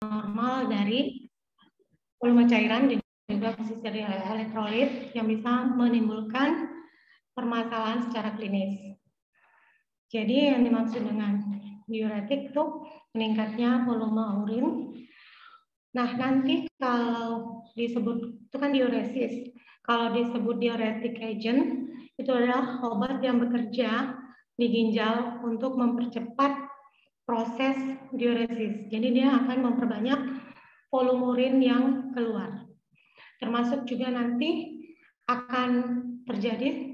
normal dari volume cairan dan juga posisi dari elektrolit yang bisa menimbulkan permasalahan secara klinis. Jadi yang dimaksud dengan diuretik itu meningkatnya volume urin. Nah, nanti kalau disebut itu kan diuresis. Kalau disebut diuretic agent itu adalah obat yang bekerja di ginjal untuk mempercepat proses diuresis. Jadi dia akan memperbanyak volume urin yang keluar. Termasuk juga nanti akan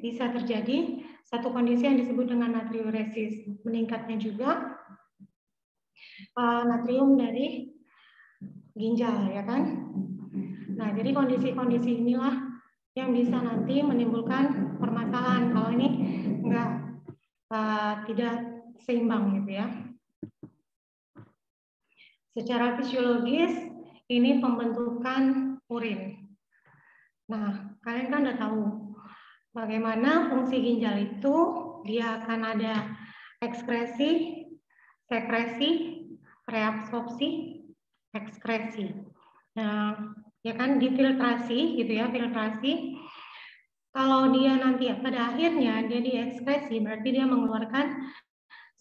bisa terjadi satu kondisi yang disebut dengan natriuresis. Meningkatnya juga natrium dari ginjal, ya kan? Nah, jadi kondisi-kondisi inilah yang bisa nanti menimbulkan permasalahan kalau ini tidak seimbang gitu ya. Secara fisiologis ini pembentukan urin. Nah, kalian kan udah tahu bagaimana fungsi ginjal itu. Dia akan ada ekskresi, sekresi, reabsorpsi, ekskresi. Nah, ya kan difiltrasi gitu ya, filtrasi. Kalau dia nanti pada akhirnya dia diekskresi, berarti dia mengeluarkan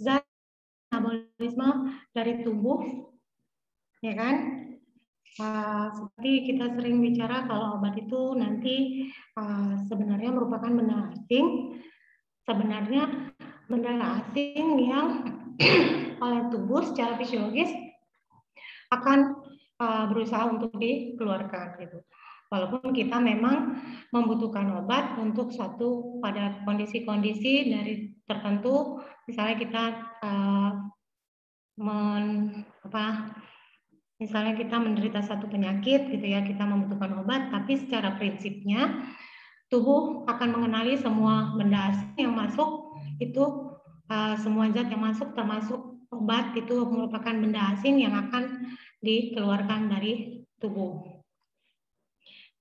zat metabolisme dari tubuh, ya kan? Seperti kita sering bicara kalau obat itu nanti sebenarnya merupakan benda asing. Sebenarnya benda asing yang oleh tubuh secara fisiologis akan berusaha untuk dikeluarkan gitu. Walaupun kita memang membutuhkan obat untuk pada kondisi-kondisi dari tertentu, misalnya kita misalnya kita menderita satu penyakit gitu ya, kita membutuhkan obat, tapi secara prinsipnya tubuh akan mengenali semua benda asing yang masuk itu, semua zat yang masuk termasuk obat itu merupakan benda asing yang akan dikeluarkan dari tubuh.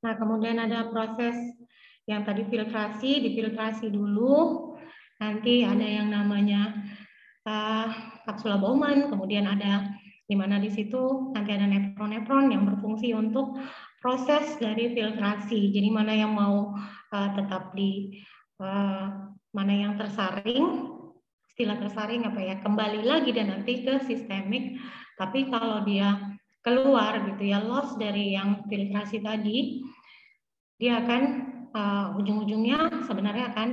Nah, kemudian ada proses yang tadi difiltrasi dulu, nanti ada yang namanya kapsula Bowman, kemudian ada di mana di situ nanti ada nefron-nefron yang berfungsi untuk proses dari filtrasi. Jadi mana yang mau tetap mana yang tersaring, istilah tersaring kembali lagi dan nanti ke sistemik. Tapi kalau dia keluar gitu ya, loss dari yang filtrasi tadi, dia akan ujung-ujungnya sebenarnya akan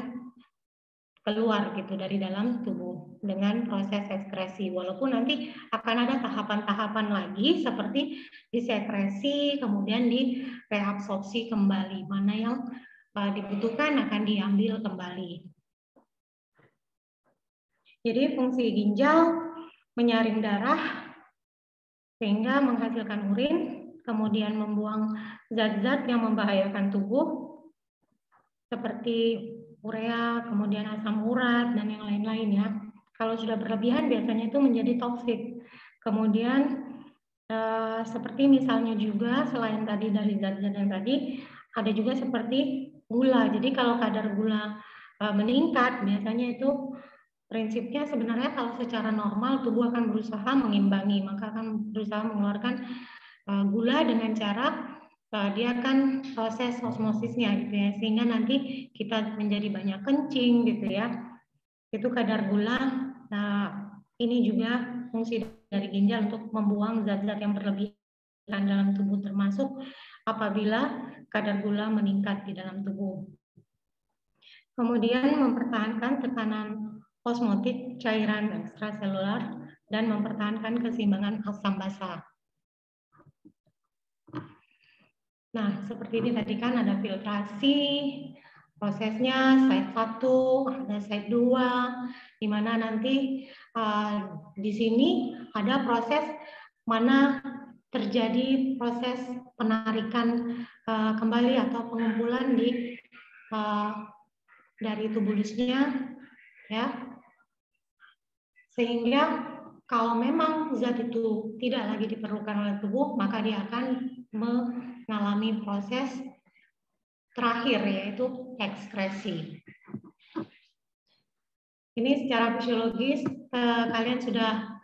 keluar gitu dari dalam tubuh dengan proses ekskresi. Walaupun nanti akan ada tahapan-tahapan lagi seperti disekresi, kemudian di reabsorpsi kembali. Mana yang dibutuhkan akan diambil kembali. Jadi fungsi ginjal menyaring darah sehingga menghasilkan urin, kemudian membuang zat-zat yang membahayakan tubuh seperti urea, kemudian asam urat dan yang lain-lain ya. Kalau sudah berlebihan biasanya itu menjadi toksik. Kemudian seperti misalnya juga selain tadi dari zat-zat yang tadi, ada juga seperti gula. Jadi kalau kadar gula meningkat, biasanya itu prinsipnya sebenarnya kalau secara normal tubuh akan berusaha mengimbangi, maka akan berusaha mengeluarkan gula dengan cara dia akan proses osmosisnya gitu ya, sehingga nanti kita menjadi banyak kencing gitu ya. Itu kadar gula. Nah, ini juga fungsi dari ginjal untuk membuang zat-zat yang berlebihan dalam tubuh, termasuk apabila kadar gula meningkat di dalam tubuh. Kemudian mempertahankan tekanan osmotik cairan ekstraselular dan mempertahankan keseimbangan asam basa. Nah, seperti ini tadi kan ada filtrasi, prosesnya site 1, ada site 2, di mana nanti di sini ada proses mana terjadi proses penarikan kembali atau pengumpulan dari tubulusnya ya, sehingga kalau memang zat itu tidak lagi diperlukan oleh tubuh, maka dia akan mengalami proses terakhir yaitu ekskresi. Ini secara fisiologis kalian sudah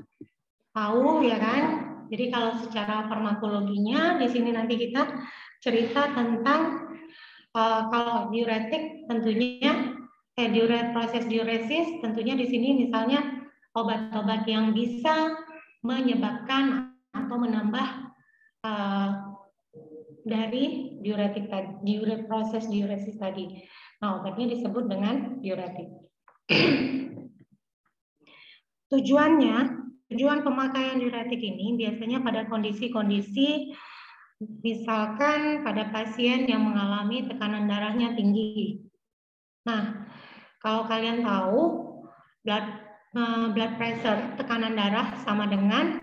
tahu ya kan, Jadi kalau secara farmakologinya di sini nanti kita cerita tentang kalau diuretik tentunya proses diuresis tentunya di sini misalnya obat-obat yang bisa menyebabkan atau menambah dari diuretik tadi, proses diuresis tadi. Nah, obatnya disebut dengan diuretik. Tujuan pemakaian diuretik ini biasanya pada kondisi-kondisi misalkan pada pasien yang mengalami tekanan darahnya tinggi. Nah, kalau kalian tahu blood pressure, tekanan darah sama dengan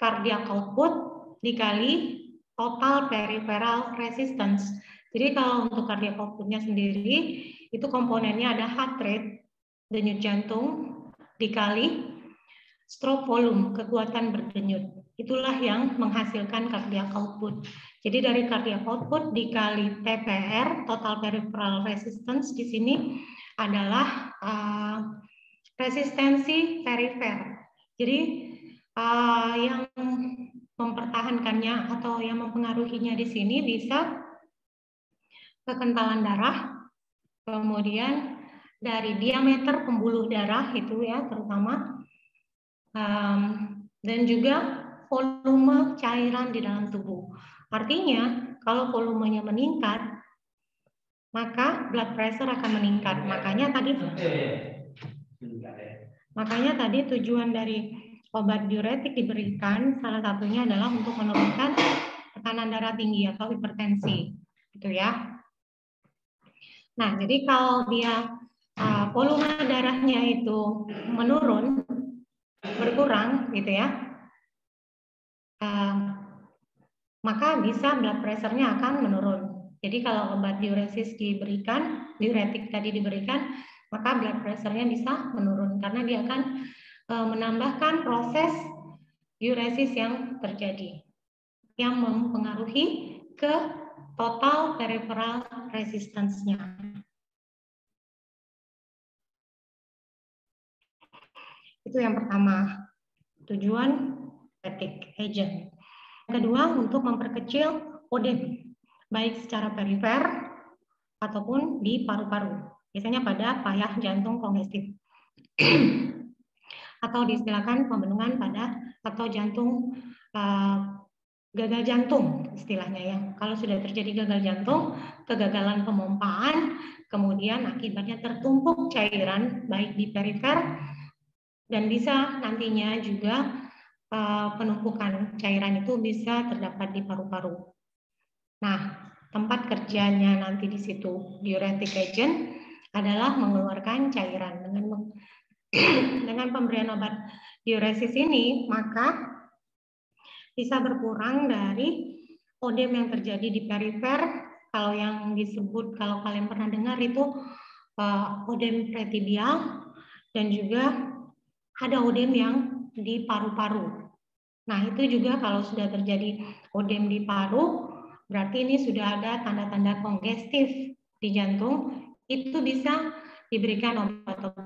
cardiac output dikali total peripheral resistance. Jadi kalau untuk cardiac outputnya sendiri, itu komponennya ada heart rate, denyut jantung, dikali stroke volume, kekuatan berdenyut. Itulah yang menghasilkan cardiac output. Jadi dari cardiac output dikali TPR, total peripheral resistance, di sini adalah resistensi perifer. Jadi yang mempertahankannya atau yang mempengaruhinya di sini bisa kekentalan darah, kemudian dari diameter pembuluh darah itu ya terutama, dan juga volume cairan di dalam tubuh. Artinya kalau volumenya meningkat, maka blood pressure akan meningkat. Makanya tadi tujuan dari obat diuretik diberikan salah satunya adalah untuk menurunkan tekanan darah tinggi atau hipertensi, gitu ya. Nah, jadi kalau dia volume darahnya itu menurun, berkurang, gitu ya, maka bisa blood pressure-nya akan menurun. Jadi kalau obat diuresis diberikan, diuretik tadi diberikan, maka blood pressure-nya bisa menurun karena dia akan menambahkan proses diuresis yang terjadi yang mempengaruhi ke total peripheral resistance-nya. Itu yang pertama, tujuan diuretic agent. Kedua, untuk memperkecil odem, baik secara perifer ataupun di paru-paru. Biasanya pada payah jantung kongestif. Atau diistilahkan pembendungan pada atau jantung gagal jantung istilahnya ya. Kalau sudah terjadi gagal jantung, kegagalan pemompaan, kemudian akibatnya tertumpuk cairan baik di perifer dan bisa nantinya juga penumpukan cairan itu bisa terdapat di paru-paru. Nah, tempat kerjanya nanti di situ diuretic agent adalah mengeluarkan cairan. Dengan pemberian obat diuresis ini, maka bisa berkurang dari odem yang terjadi di perifer. Kalau yang disebut, kalau kalian pernah dengar itu odem pretibial, dan juga ada odem yang di paru-paru. Nah, itu juga kalau sudah terjadi odem di paru, berarti ini sudah ada tanda-tanda kongestif di jantung, itu bisa diberikan obat-obat.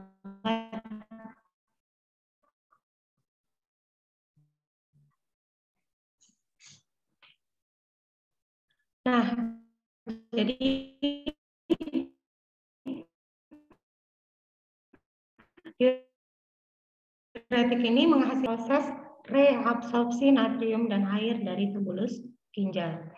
Nah, jadi diuretik ini menghasilkan proses reabsorpsi natrium dan air dari tubulus ginjal.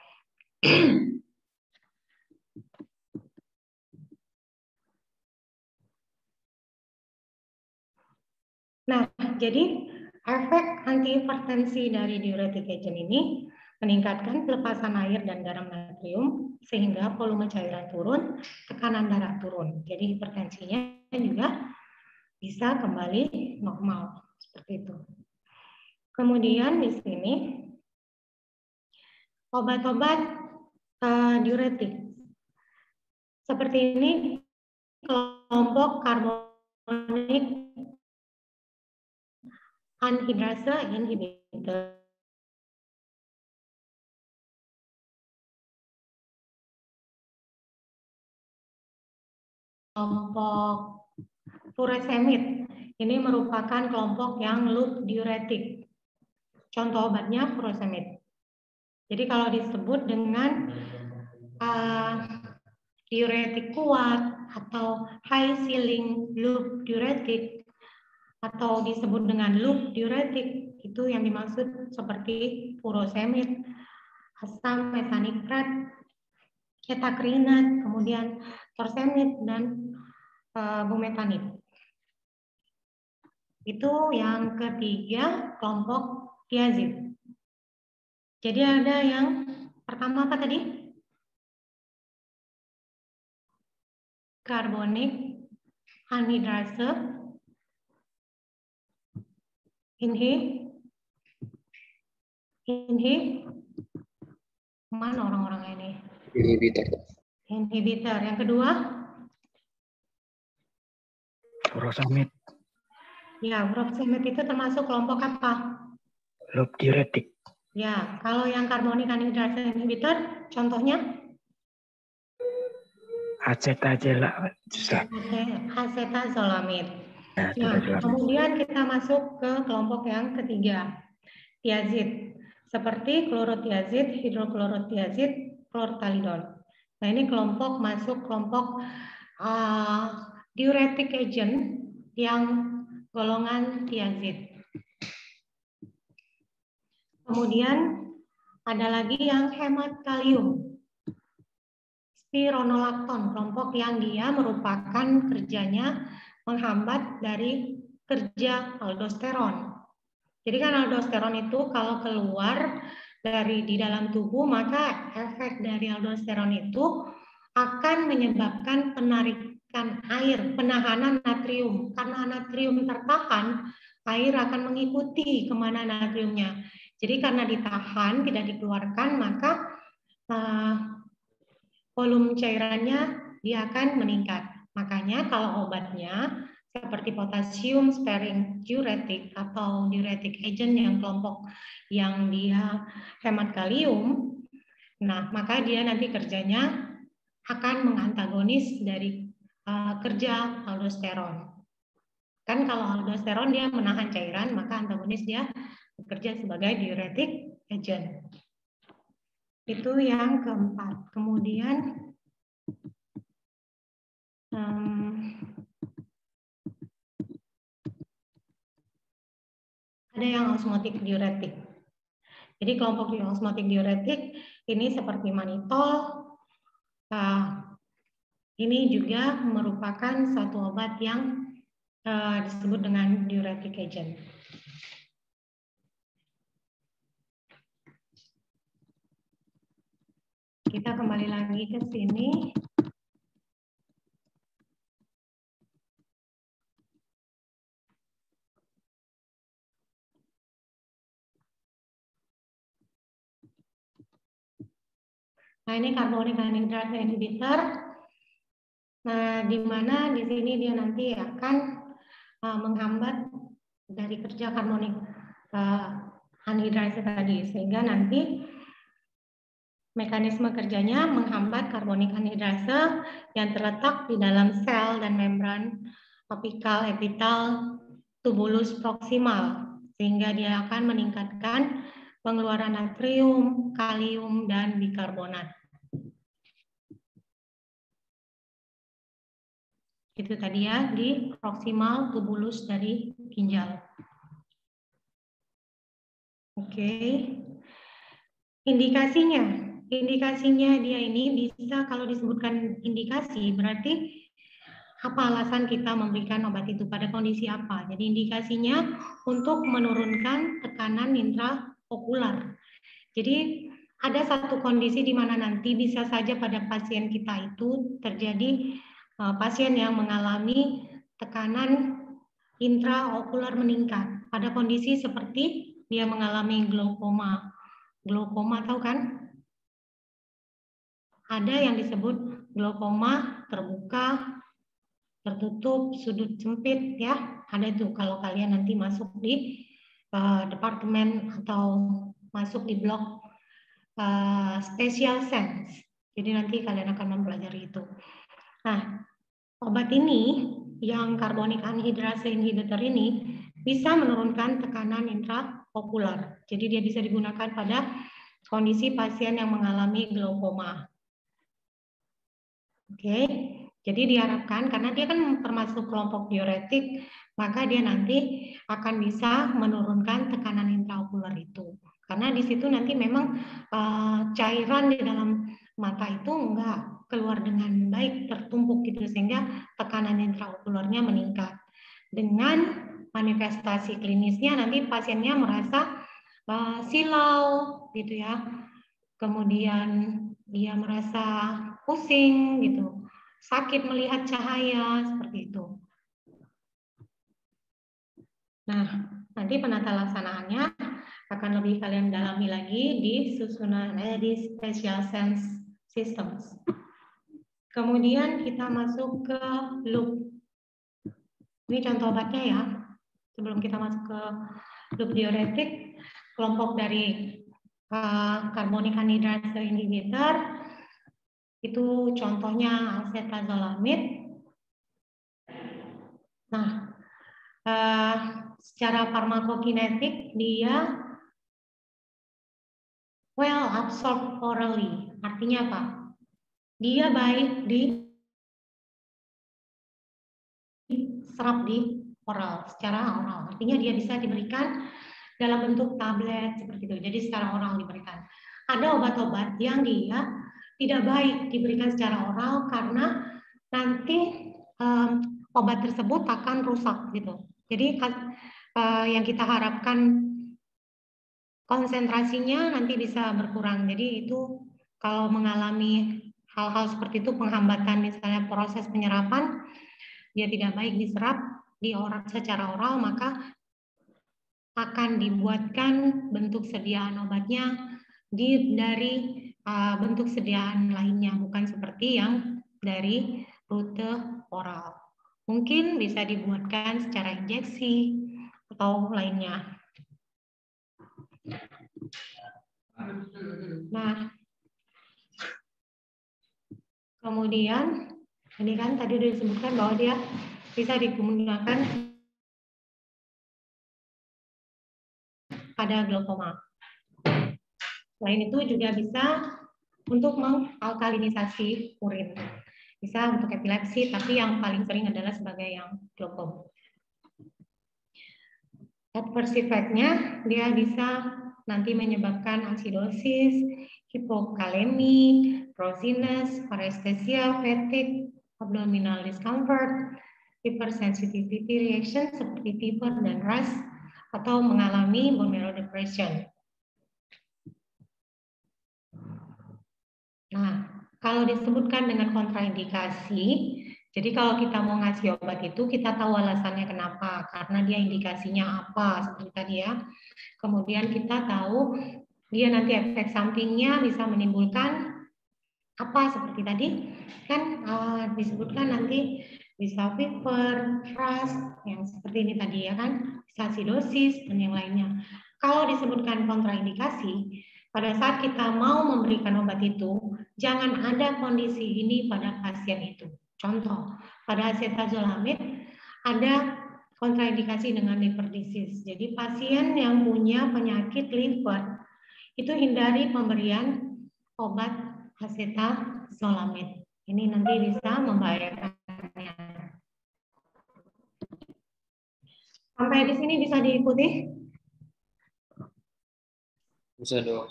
Nah, jadi efek antihipertensi dari diuretic agent ini meningkatkan pelepasan air dan garam natrium sehingga volume cairan turun, tekanan darah turun. Jadi hipertensinya juga bisa kembali normal seperti itu. Kemudian di sini obat-obat diuretik seperti ini, kelompok karbonik anhidrasa inhibitor. Kelompok furosemid ini merupakan kelompok yang loop diuretik. contoh obatnya furosemid. Jadi kalau disebut dengan diuretik kuat atau high ceiling loop diuretik atau disebut dengan loop diuretik, itu yang dimaksud seperti furosemid, asam metanitrat, ketakrinat, kemudian torsemid dan bumetanid. Itu yang ketiga, kelompok diazid. Jadi ada yang pertama apa tadi? Carbonic anhidrase, mana orang-orang ini? Inhibitor. Yang kedua? Furosemid. Ya, furosemid itu termasuk kelompok apa? Loop diuretik. Ya, kalau yang carbonic anhidrase inhibitor, contohnya? Acetazolamid. Nah, kemudian kita masuk ke kelompok yang ketiga, tiazid. Seperti klorotiazid, hidroklorotiazid, klortalidon. Nah, ini kelompok masuk kelompok diuretic agent yang golongan tiazid. Kemudian ada lagi yang hemat kalium, spironolakton, kelompok yang dia merupakan kerjanya menghambat dari kerja aldosteron. Jadi kan aldosteron itu kalau keluar dari di dalam tubuh, maka efek dari aldosteron itu akan menyebabkan penarikan air, penahanan natrium. Karena natrium tertahan, air akan mengikuti kemana natriumnya. Jadi karena ditahan, tidak dikeluarkan, maka volume cairannya dia akan meningkat. Makanya kalau obatnya seperti potasium sparing diuretik atau diuretic agent yang kelompok yang dia hemat kalium, nah maka dia nanti kerjanya akan mengantagonis dari kerja aldosteron. Kan kalau aldosteron dia menahan cairan, maka antagonis dia bekerja sebagai diuretic agent. Itu yang keempat. Kemudian ada yang osmotic diuretik. Jadi kelompok osmotic diuretik ini seperti manitol. Ini juga merupakan satu obat yang disebut dengan diuretic agent. Kita kembali lagi ke sini. Nah, ini carbonic anhydrase inhibitor. Nah, di mana di sini dia nanti akan menghambat dari kerja carbonic anhydrase tadi, sehingga nanti mekanisme kerjanya menghambat carbonic anhydrase yang terletak di dalam sel dan membran apikal epitel tubulus proksimal, sehingga dia akan meningkatkan pengeluaran natrium, kalium, dan bikarbonat. Itu tadi ya di proksimal tubulus dari ginjal. Oke. Indikasinya dia ini bisa, kalau disebutkan indikasi berarti apa alasan kita memberikan obat itu pada kondisi apa. Jadi indikasinya untuk menurunkan tekanan intraokular. Jadi ada satu kondisi di mana nanti bisa saja pada pasien kita itu terjadi pasien yang mengalami tekanan intraokular meningkat. Pada kondisi seperti dia mengalami glaukoma. Glaukoma tahu kan? Ada yang disebut glaukoma terbuka, tertutup, sudut sempit, ya. Ada itu kalau kalian nanti masuk di departemen atau masuk di blok special sense. Jadi nanti kalian akan mempelajari itu. Nah, obat ini yang carbonic anhydrase inhibitor ini bisa menurunkan tekanan intraokular. Jadi dia bisa digunakan pada kondisi pasien yang mengalami glaukoma. Oke, jadi diharapkan karena dia kan termasuk kelompok diuretik, maka dia nanti akan bisa menurunkan tekanan intraokular itu. Karena di situ nanti memang cairan di dalam mata itu enggak keluar dengan baik, tertumpuk gitu, sehingga tekanan intraokularnya meningkat. Dengan manifestasi klinisnya nanti pasiennya merasa silau gitu ya, kemudian dia merasa pusing gitu, sakit melihat cahaya seperti itu. Nah, nanti penata laksanaannya akan lebih kalian dalami lagi di susunan di Spatial Sense Systems. Kemudian kita masuk ke loop. Ini contoh obatnya ya. Sebelum kita masuk ke loop diuretik, kelompok dari carbonic anhydrase inhibitor itu contohnya acetazolamide. Nah, secara farmakokinetik dia well absorbed orally. Artinya apa? Dia baik diserap di oral, secara oral. Artinya dia bisa diberikan dalam bentuk tablet seperti itu. Jadi secara oral diberikan. Ada obat-obat yang dia tidak baik diberikan secara oral karena nanti obat tersebut akan rusak gitu. Jadi yang kita harapkan konsentrasinya nanti bisa berkurang. Jadi itu kalau mengalami hal-hal seperti itu, penghambatan misalnya proses penyerapan, dia tidak baik diserap di oral secara oral, maka akan dibuatkan bentuk sediaan obatnya dari bentuk sediaan lainnya, bukan seperti yang dari rute oral. Mungkin bisa dibuatkan secara injeksi atau lainnya. Nah, kemudian ini kan tadi sudah disebutkan bahwa dia bisa digunakan pada glaukoma. Selain itu juga bisa untuk mengalkalinisasi urin. Bisa untuk epilepsi, tapi yang paling sering adalah sebagai yang glaukoma. Adverse effect-nya dia bisa nanti menyebabkan asidosis, hipokalemi, drowsiness, paresthesia, fatigue, abdominal discomfort, hypersensitivity reaction seperti fever dan rash, atau mengalami bone marrow depression. Nah, kalau disebutkan dengan kontraindikasi, jadi kalau kita mau ngasih obat itu kita tahu alasannya kenapa, karena dia indikasinya apa seperti tadi ya. Kemudian kita tahu dia nanti efek sampingnya bisa menimbulkan apa seperti tadi kan disebutkan nanti bisa fever, rash yang seperti ini tadi ya kan, bisa asidosis dan yang lainnya. Kalau disebutkan kontraindikasi, pada saat kita mau memberikan obat itu, jangan ada kondisi ini pada pasien itu. Contoh, pada acetazolamide ada kontraindikasi dengan liver disease. Jadi pasien yang punya penyakit liver itu hindari pemberian obat acetazolamide. Ini nanti bisa membahayakannya. Sampai di sini bisa diikuti? Bisa dong.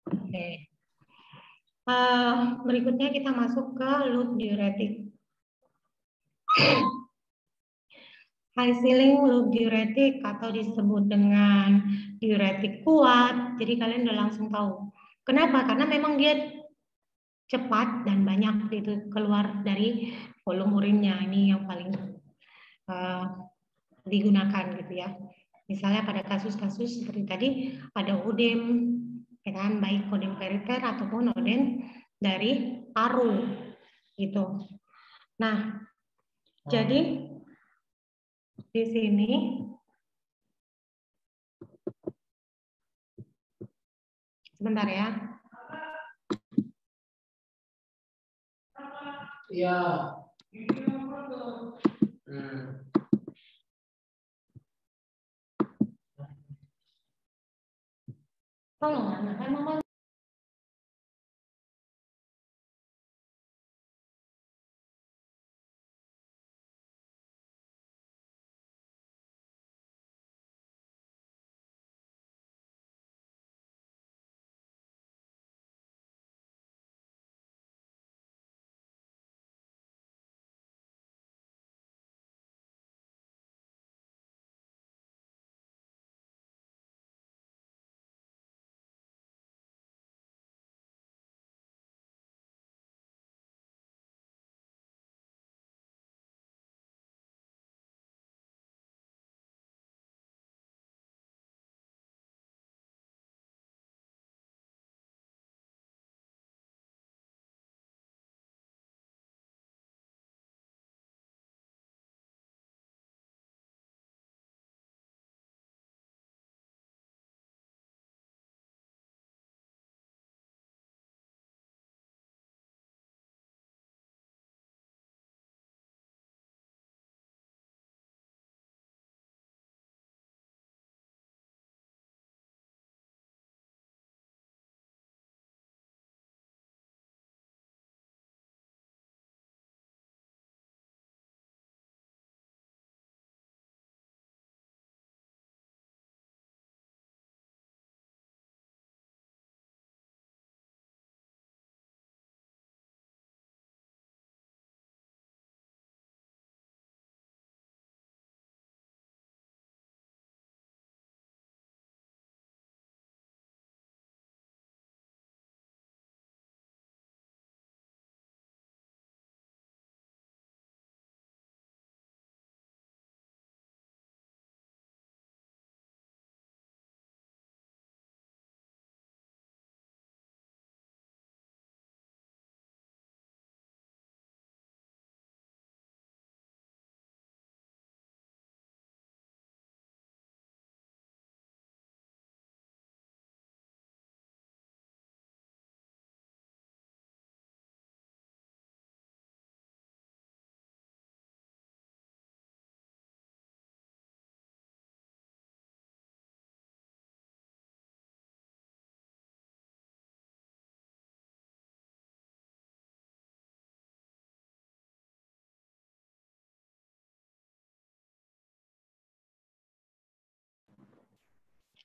Oke. Berikutnya kita masuk ke loop diuretik. High ceiling loop diuretik atau disebut dengan diuretik kuat. Jadi kalian udah langsung tahu. Kenapa? Karena memang dia cepat dan banyak itu keluar dari volume urinnya. Ini yang paling digunakan gitu ya. Misalnya pada kasus-kasus seperti tadi ada odem, ya kan, baik odem perifer ataupun odem dari paru gitu. Nah, jadi di sini sebentar ya. Iya. Tolong anak kan mama.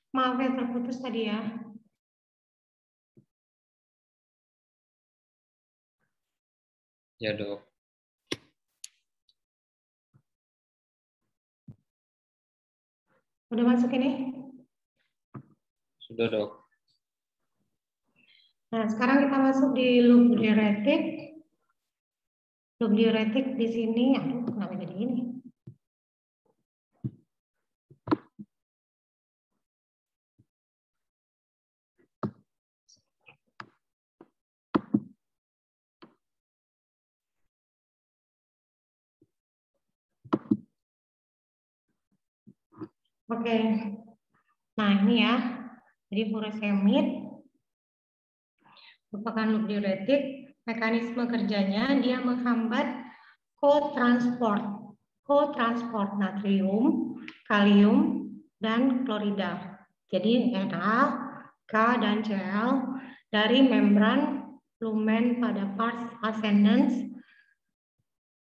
Maaf ya terputus tadi ya. Ya dok. Udah masuk ini? Sudah dok. Nah, sekarang kita masuk di loop diuretik. Loop diuretik di sini, aduh kenapa jadi ini? Oke, nah ini ya, jadi furosemid merupakan loop diuretik. Mekanisme kerjanya dia menghambat co-transport natrium, kalium, dan klorida. Jadi Na, K, dan Cl dari membran lumen pada pars ascendens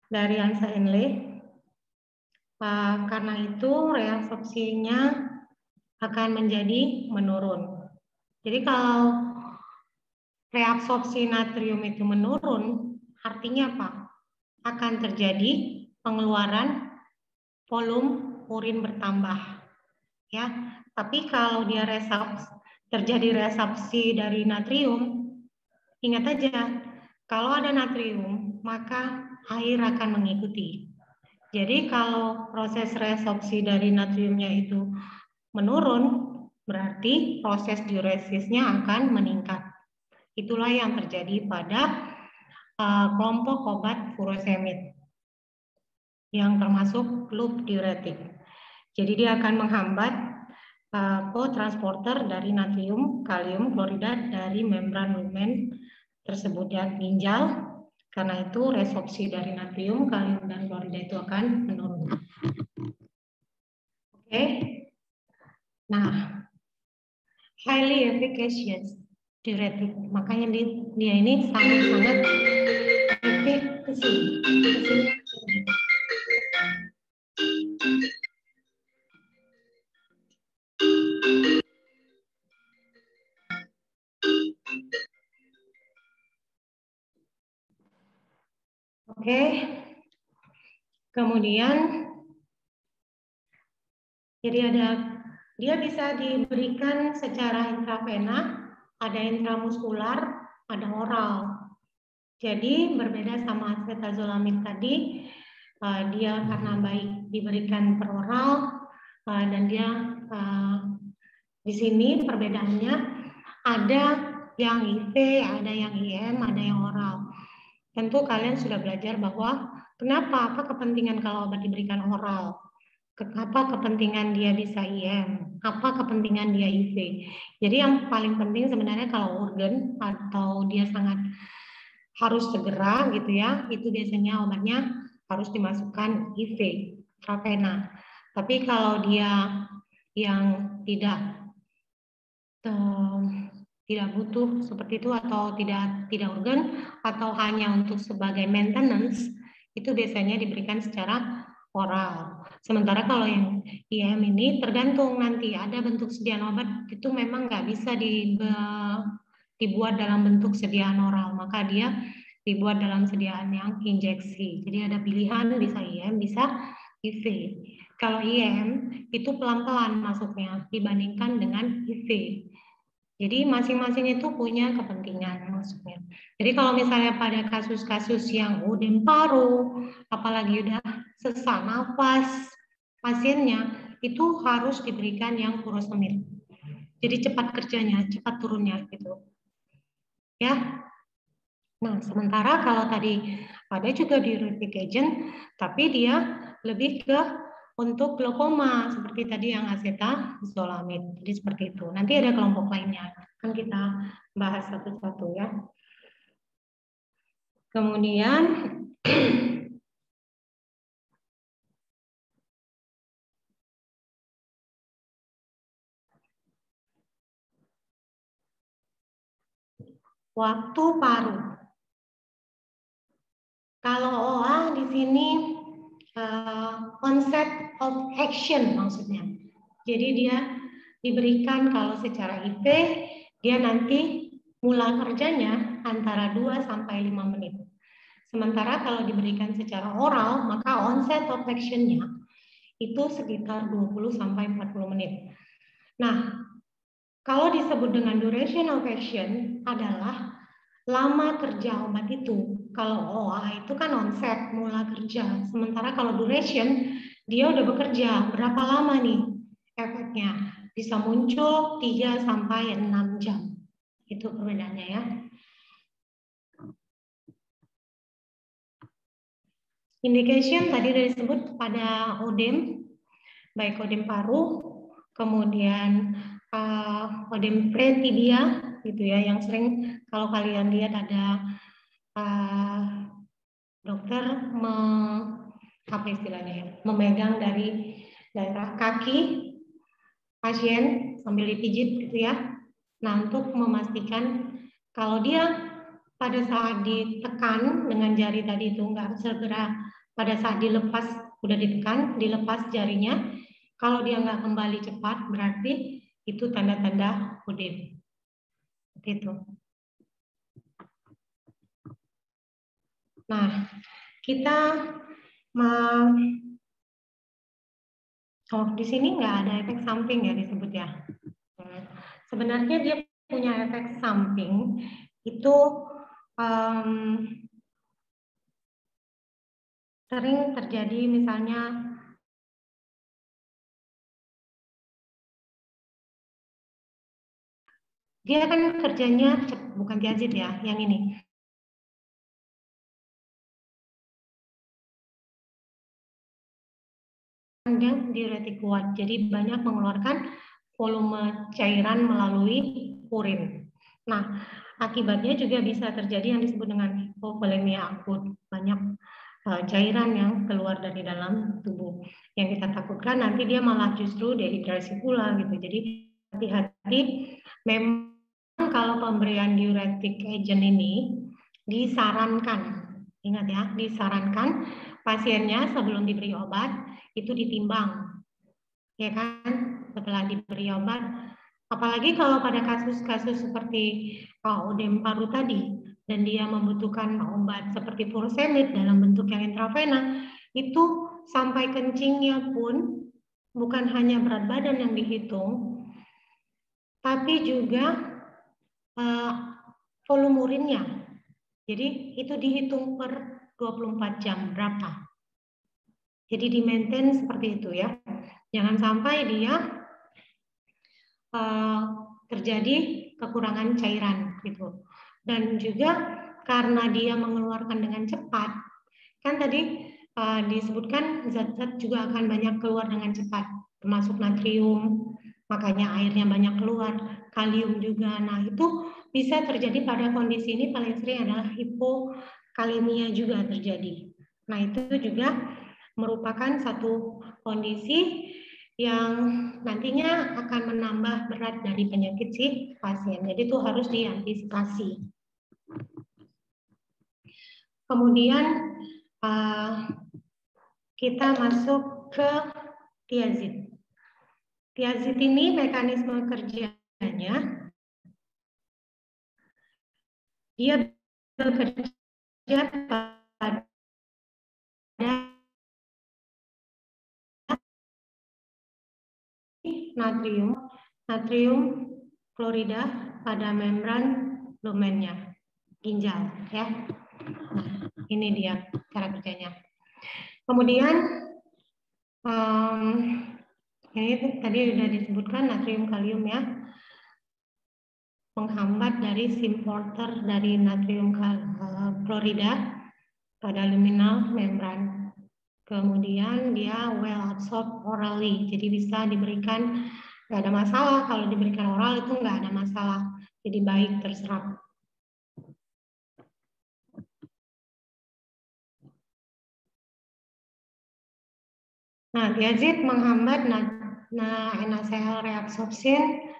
dari Hansa-Enle. Karena itu reabsorpsinya akan menjadi menurun. Jadi kalau reabsorpsi natrium itu menurun, artinya apa? Akan terjadi pengeluaran volume urin bertambah. Ya, tapi kalau dia terjadi reabsorpsi dari natrium, ingat aja, kalau ada natrium, maka air akan mengikuti. Jadi kalau proses reabsorpsi dari natriumnya itu menurun, berarti proses diuresisnya akan meningkat. Itulah yang terjadi pada kelompok obat furosemid yang termasuk loop diuretik. Jadi dia akan menghambat co-transporter dari natrium, kalium, klorida dari membran lumen tersebut ya, ginjal. Karena itu resorpsi dari natrium, kalium, dan klorida itu akan menurun. Oke. Nah, highly efficacious diuretic. Makanya dia ini sangat-sangat efficacy. Oke. Kemudian jadi dia bisa diberikan secara intravena, ada intramuskular, ada oral. Jadi berbeda sama acetazolamid tadi, dia karena baik diberikan per oral dan dia di sini perbedaannya ada yang IV, ada yang IM, ada yang oral. Tentu kalian sudah belajar bahwa apa kepentingan kalau obat diberikan oral, apa kepentingan dia bisa IM, apa kepentingan dia IV. Jadi yang paling penting sebenarnya kalau urgen atau dia sangat harus segera gitu ya, itu biasanya obatnya harus dimasukkan IV, intravena. Tapi kalau dia yang tidak butuh seperti itu atau tidak urgen atau hanya untuk sebagai maintenance, itu biasanya diberikan secara oral. Sementara kalau yang IM ini tergantung nanti ada bentuk sediaan obat itu memang nggak bisa dibuat dalam bentuk sediaan oral, maka dia dibuat dalam sediaan yang injeksi. Jadi ada pilihan bisa IM, bisa IV. Kalau IM itu pelan-pelan masuknya dibandingkan dengan IV. Jadi masing-masing itu punya kepentingan maksudnya. Jadi kalau misalnya pada kasus-kasus yang udem paru, apalagi udah sesak nafas pasiennya, itu harus diberikan yang furosemid. Jadi cepat kerjanya, cepat turunnya gitu. Ya. Nah, sementara kalau tadi ada juga diuretic agent, tapi dia lebih ke untuk glaukoma seperti tadi yang acetazolamid. Jadi seperti itu. Nanti ada kelompok lainnya. Kan kita bahas satu-satu ya. Kemudian waktu paru. Kalau OA di sini onset of action maksudnya. Jadi dia diberikan kalau secara IP dia nanti mulai kerjanya antara 2 sampai 5 menit. Sementara kalau diberikan secara oral maka onset of action-nya itu sekitar 20 sampai 40 menit. Nah, kalau disebut dengan duration of action adalah lama kerja obat itu. Kalau OA itu kan onset, mula kerja. Sementara kalau duration, dia udah bekerja. Berapa lama nih efeknya? Bisa muncul 3 sampai 6 jam. Itu perbedaannya ya. Indication tadi udah disebut pada odem, baik odem paru, kemudian odem pretibia, gitu ya, yang sering kalau kalian lihat ada dokter apa istilahnya ya, memegang dari daerah kaki pasien sambil dipijit gitu ya. Nah, untuk memastikan kalau dia pada saat ditekan dengan jari tadi itu nggak segera, pada saat dilepas udah ditekan, dilepas jarinya, kalau dia nggak kembali cepat berarti itu tanda-tanda odem. Itu. Nah, kita di sini nggak ada efek samping ya disebut ya. Sebenarnya dia punya efek samping itu sering terjadi misalnya dia kan kerjanya bukan diazid ya, yang ini. Dia diuretik kuat, jadi banyak mengeluarkan volume cairan melalui urin. Nah, akibatnya juga bisa terjadi yang disebut dengan hipovolemia akut, banyak cairan yang keluar dari dalam tubuh. Yang kita takutkan nanti dia malah justru dehidrasi pula gitu. Jadi hati-hati. Memang kalau pemberian diuretic agent ini disarankan, ingat ya, disarankan pasiennya sebelum diberi obat itu ditimbang, ya kan, setelah diberi obat. Apalagi kalau pada kasus-kasus seperti odem paru tadi, dan dia membutuhkan obat seperti furosemid dalam bentuk yang intravena, itu sampai kencingnya pun bukan hanya berat badan yang dihitung, tapi juga volume urinnya. Jadi itu dihitung per 24 jam berapa. Jadi di-maintain seperti itu ya. Jangan sampai dia terjadi kekurangan cairan gitu. Dan juga karena dia mengeluarkan dengan cepat, kan tadi disebutkan zat-zat juga akan banyak keluar dengan cepat, termasuk natrium, makanya airnya banyak keluar, kalium juga. Nah itu bisa terjadi pada kondisi ini, paling sering adalah hipokalemia juga terjadi. Nah itu juga merupakan satu kondisi yang nantinya akan menambah berat dari penyakit si pasien. Jadi itu harus diantisipasi. Kemudian kita masuk ke tiazid. Tiazid ini mekanisme kerjanya, dia bekerja pada natrium klorida pada membran lumennya ginjal ya. Nah, ini dia cara kerjanya. Kemudian ini tadi sudah disebutkan natrium kalium ya, menghambat dari symporter dari natrium klorida pada luminal membran. Kemudian dia well absorbed orally, jadi bisa diberikan, nggak ada masalah kalau diberikan oral, itu nggak ada masalah, jadi baik terserap. Nah, tiazid menghambat NaCl reabsorption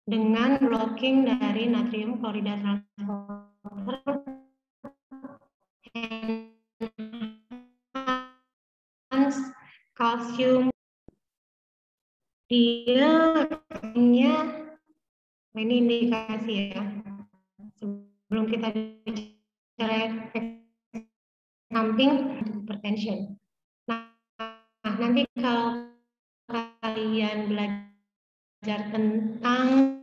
dengan blocking dari natrium klorida transporter, kalsium. Dia ini indikasi ya. Sebelum kita bicara efek samping, hypertension. Nah, nanti kalau kalian belajar tentang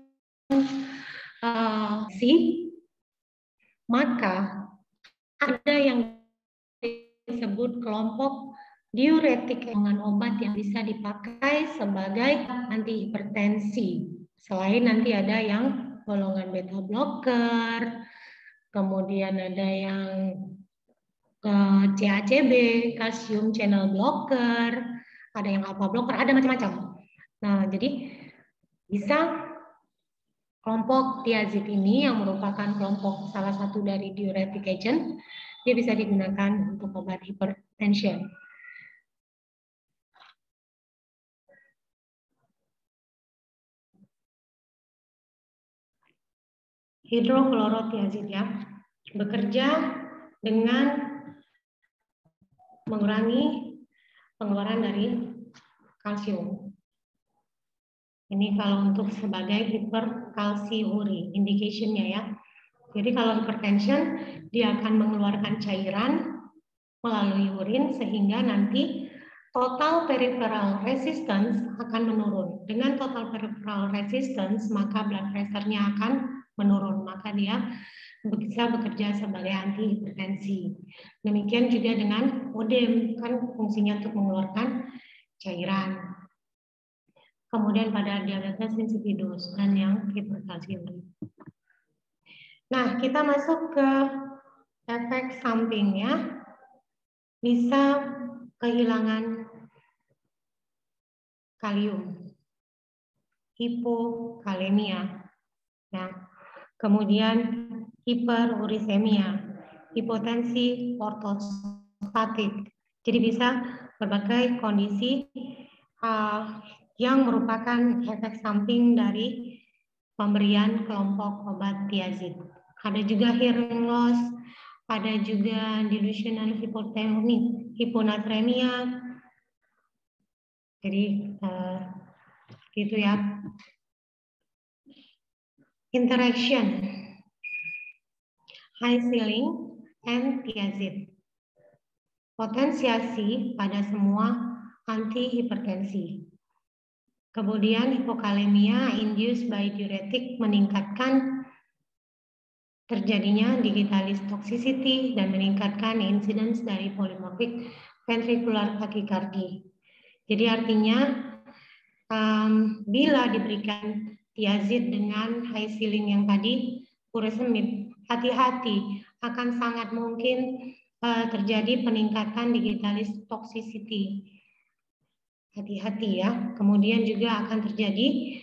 maka ada yang disebut kelompok diuretik dengan obat yang bisa dipakai sebagai antihipertensi. Selain nanti ada yang golongan beta blocker, kemudian ada yang CACB, calcium channel blocker, ada yang alpha blocker, ada macam-macam. Nah, jadi bisa kelompok tiazid ini yang merupakan kelompok salah satu dari diuretic agent, dia bisa digunakan untuk obat hipertension. Hidroklorotiazid ya, bekerja dengan mengurangi pengeluaran dari kalsium. Ini kalau untuk sebagai hiperkalsiuri, indication-nya ya. Jadi kalau hipertension, dia akan mengeluarkan cairan melalui urin sehingga nanti total peripheral resistance akan menurun. Dengan total peripheral resistance, maka blood pressure-nya akan menurun. Maka dia bisa bekerja sebagai antihipertensi. Demikian juga dengan odem, kan fungsinya untuk mengeluarkan cairan. Kemudian pada diabetes insipidus dan yang hiperkalsiuri. Nah, kita masuk ke efek sampingnya. Bisa kehilangan kalium, hipokalemia. Nah, kemudian hiperurisemia, hipotensi ortostatik. Jadi bisa berbagai kondisi yang merupakan efek samping dari pemberian kelompok obat tiazid. Ada juga hearing loss, ada juga delusional hiponatremia. Jadi gitu ya. Interaction high ceiling and tiazid. Potensiasi pada semua antihipertensi. Kemudian hipokalemia induced by diuretik meningkatkan terjadinya digitalis toxicity dan meningkatkan incidence dari polymorphic ventricular tachycardia. Jadi artinya bila diberikan tiazid dengan high ceiling yang tadi furosemid, hati-hati, akan sangat mungkin terjadi peningkatan digitalis toxicity. Hati-hati ya. Kemudian juga akan terjadi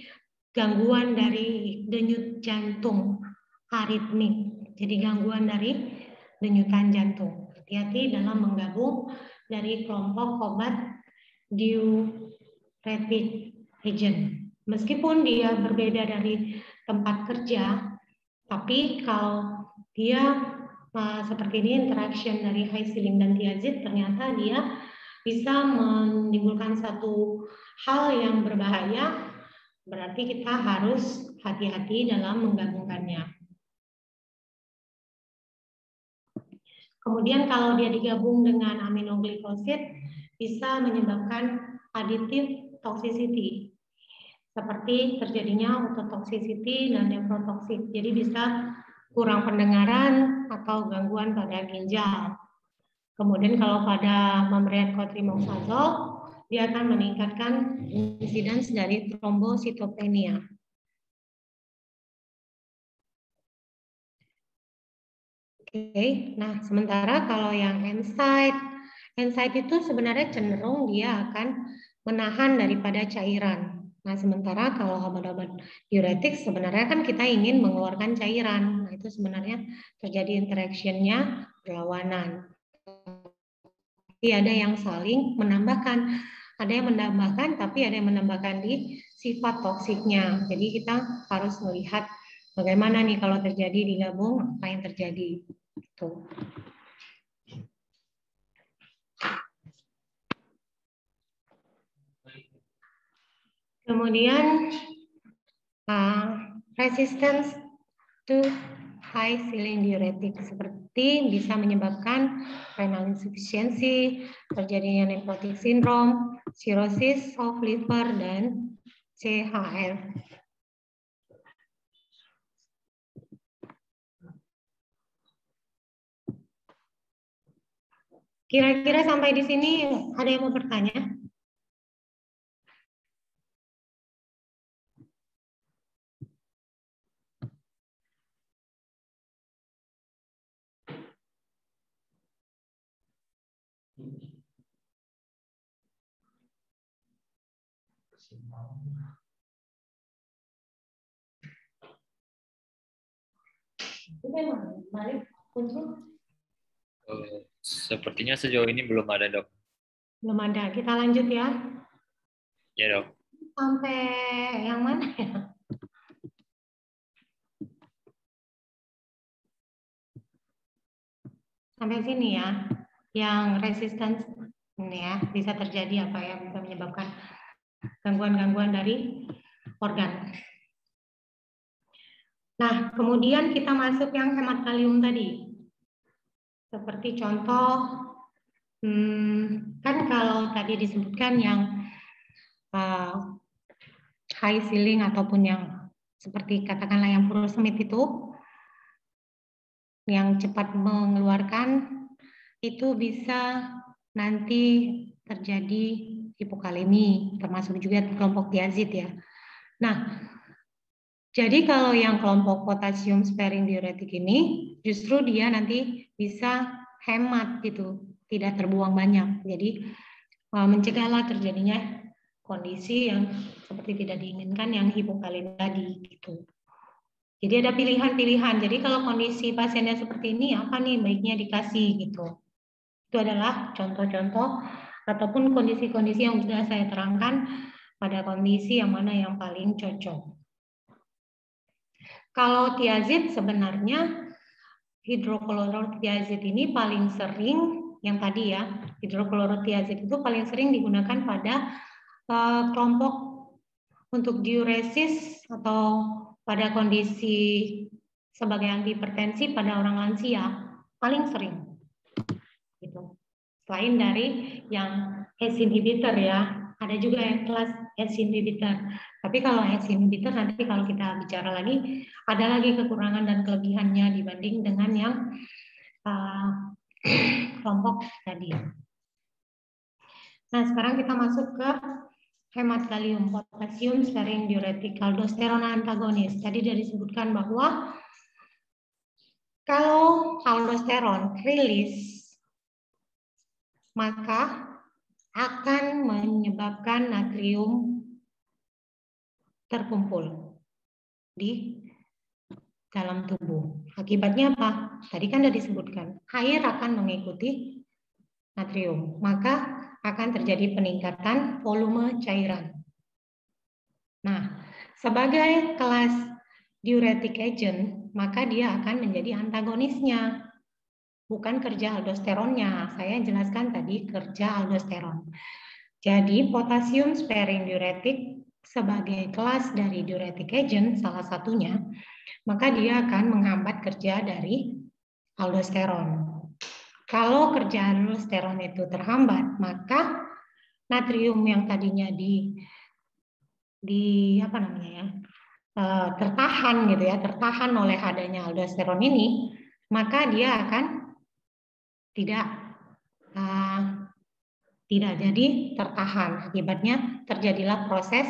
gangguan dari denyut jantung, aritmik. Jadi gangguan dari denyutan jantung. Hati-hati dalam menggabung dari kelompok obat diuretic agent. Meskipun dia berbeda dari tempat kerja, tapi kalau dia seperti ini interaction dari high ceiling dan tiazid, ternyata dia bisa menimbulkan satu hal yang berbahaya, berarti kita harus hati-hati dalam menggabungkannya. Kemudian kalau dia digabung dengan aminoglikosid, bisa menyebabkan additive toxicity, seperti terjadinya ototoxicity dan nephrotoxic. Jadi bisa kurang pendengaran atau gangguan pada ginjal. Kemudian kalau pada pemberian cotrimoxazole, dia akan meningkatkan insidence dari trombositopenia. Oke, nah sementara kalau yang NSAID itu sebenarnya cenderung dia akan menahan daripada cairan. Nah sementara kalau obat-obat diuretik sebenarnya kan kita ingin mengeluarkan cairan. Nah itu sebenarnya terjadi interaction-nya berlawanan. Jadi ada yang saling menambahkan, ada yang menambahkan, tapi ada yang menambahkan di sifat toksiknya. Jadi kita harus melihat bagaimana nih kalau terjadi digabung, apa yang terjadi. Tuh. Kemudian resistance to high ceiling diuretik seperti bisa menyebabkan renal insufficiency, terjadinya nephrotic syndrome, cirrhosis of liver, dan CHF. Kira-kira sampai di sini ada yang mau bertanya? Sepertinya sejauh ini belum ada, Dok. Belum ada. Kita lanjut ya. Ya, Dok. Sampai yang mana ya? Sampai sini ya. Yang resistance ini ya, bisa terjadi apa ya, bisa menyebabkan gangguan-gangguan dari organ. Nah, kemudian kita masuk yang hemat kalium tadi. Seperti contoh, kan kalau tadi disebutkan yang high ceiling ataupun yang seperti katakanlah yang furosemid itu, yang cepat mengeluarkan, itu bisa nanti terjadi hipokalemi, termasuk juga kelompok tiazid ya. Nah, jadi kalau yang kelompok potasium sparing diuretik ini, justru dia nanti bisa hemat gitu, tidak terbuang banyak. Jadi mencegahlah terjadinya kondisi yang seperti tidak diinginkan, yang hipokalemi tadi gitu. Jadi ada pilihan-pilihan. Jadi kalau kondisi pasiennya seperti ini, apa nih baiknya dikasih gitu. Itu adalah contoh-contoh ataupun kondisi-kondisi yang sudah saya terangkan pada kondisi yang mana yang paling cocok. Kalau tiazid sebenarnya hidroklorotiazid ini paling sering yang tadi ya, hidroklorotiazid itu paling sering digunakan pada kelompok untuk diuresis atau pada kondisi sebagai antihipertensi pada orang lansia, paling sering. Gitu. Selain dari yang ACE inhibitor ya, ada juga yang kelas ACE inhibitor. Tapi kalau ACE inhibitor nanti kalau kita bicara lagi, ada lagi kekurangan dan kelebihannya dibanding dengan yang kelompok tadi. Nah, sekarang kita masuk ke hemat kalium, potasium sparing diuretik, aldosteron antagonis. Tadi sudah disebutkan bahwa kalau aldosteron rilis, maka akan menyebabkan natrium terkumpul di dalam tubuh. Akibatnya apa? Tadi kan sudah disebutkan, air akan mengikuti natrium, maka akan terjadi peningkatan volume cairan. Nah, sebagai kelas diuretic agent, maka dia akan menjadi antagonisnya, bukan kerja aldosteronnya. Saya jelaskan tadi kerja aldosteron. Jadi potasium sparing diuretik sebagai kelas dari diuretic agent salah satunya, maka dia akan menghambat kerja dari aldosteron. Kalau kerja aldosteron itu terhambat, maka natrium yang tadinya tertahan gitu ya, tertahan oleh adanya aldosteron ini, maka dia akan tidak jadi tertahan. Akibatnya terjadilah proses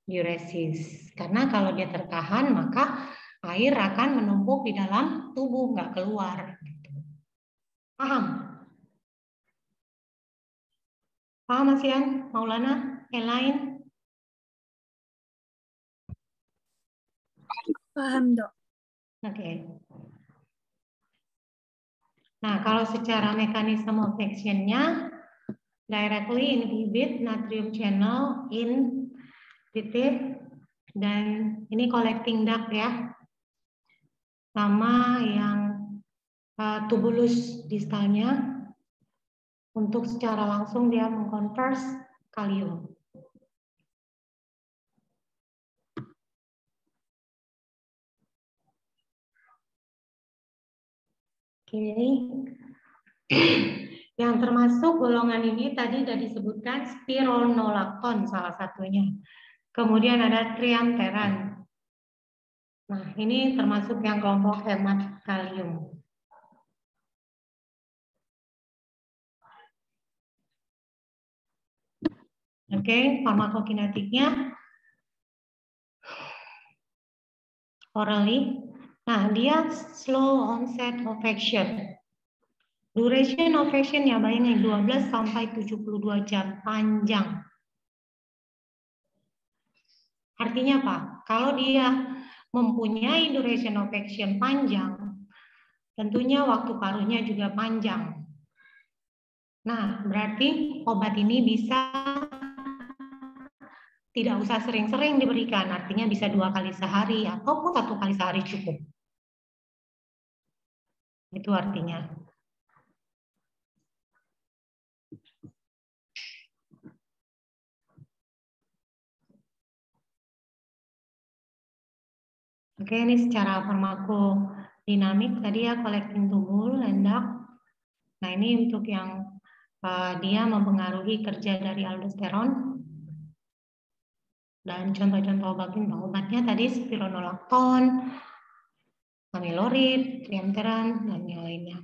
diuresis. Karena kalau dia tertahan, maka air akan menumpuk di dalam tubuh, nggak keluar. Paham? Paham Mas Ian? Maulana? Elaine? Paham, Dok. Oke. Nah, kalau secara mekanisme of action-nya, directly inhibit natrium channel in titik, dan ini collecting duct ya, sama yang tubulus distalnya, untuk secara langsung dia mengkonvers kalium. Oke. Yang termasuk golongan ini tadi sudah disebutkan spironolakton salah satunya. Kemudian ada triamteran. Nah, ini termasuk yang kelompok hemat kalium. Oke, farmakokinetiknya orally. Nah, dia slow onset of action. Duration of action ya bayangin 12 sampai 72 jam, panjang. Artinya apa? Kalau dia mempunyai duration of action panjang, tentunya waktu paruhnya juga panjang. Nah, berarti obat ini bisa tidak usah sering-sering diberikan, artinya bisa 2 kali sehari ataupun 1 kali sehari cukup. Itu artinya. Oke, ini secara farmakodinamik tadi ya, collecting tubule and duct. Nah, ini untuk yang dia mempengaruhi kerja dari aldosteron. Dan contoh-contoh obatnya tadi spironolakton, amilorid, triamteran, dan yang lainnya.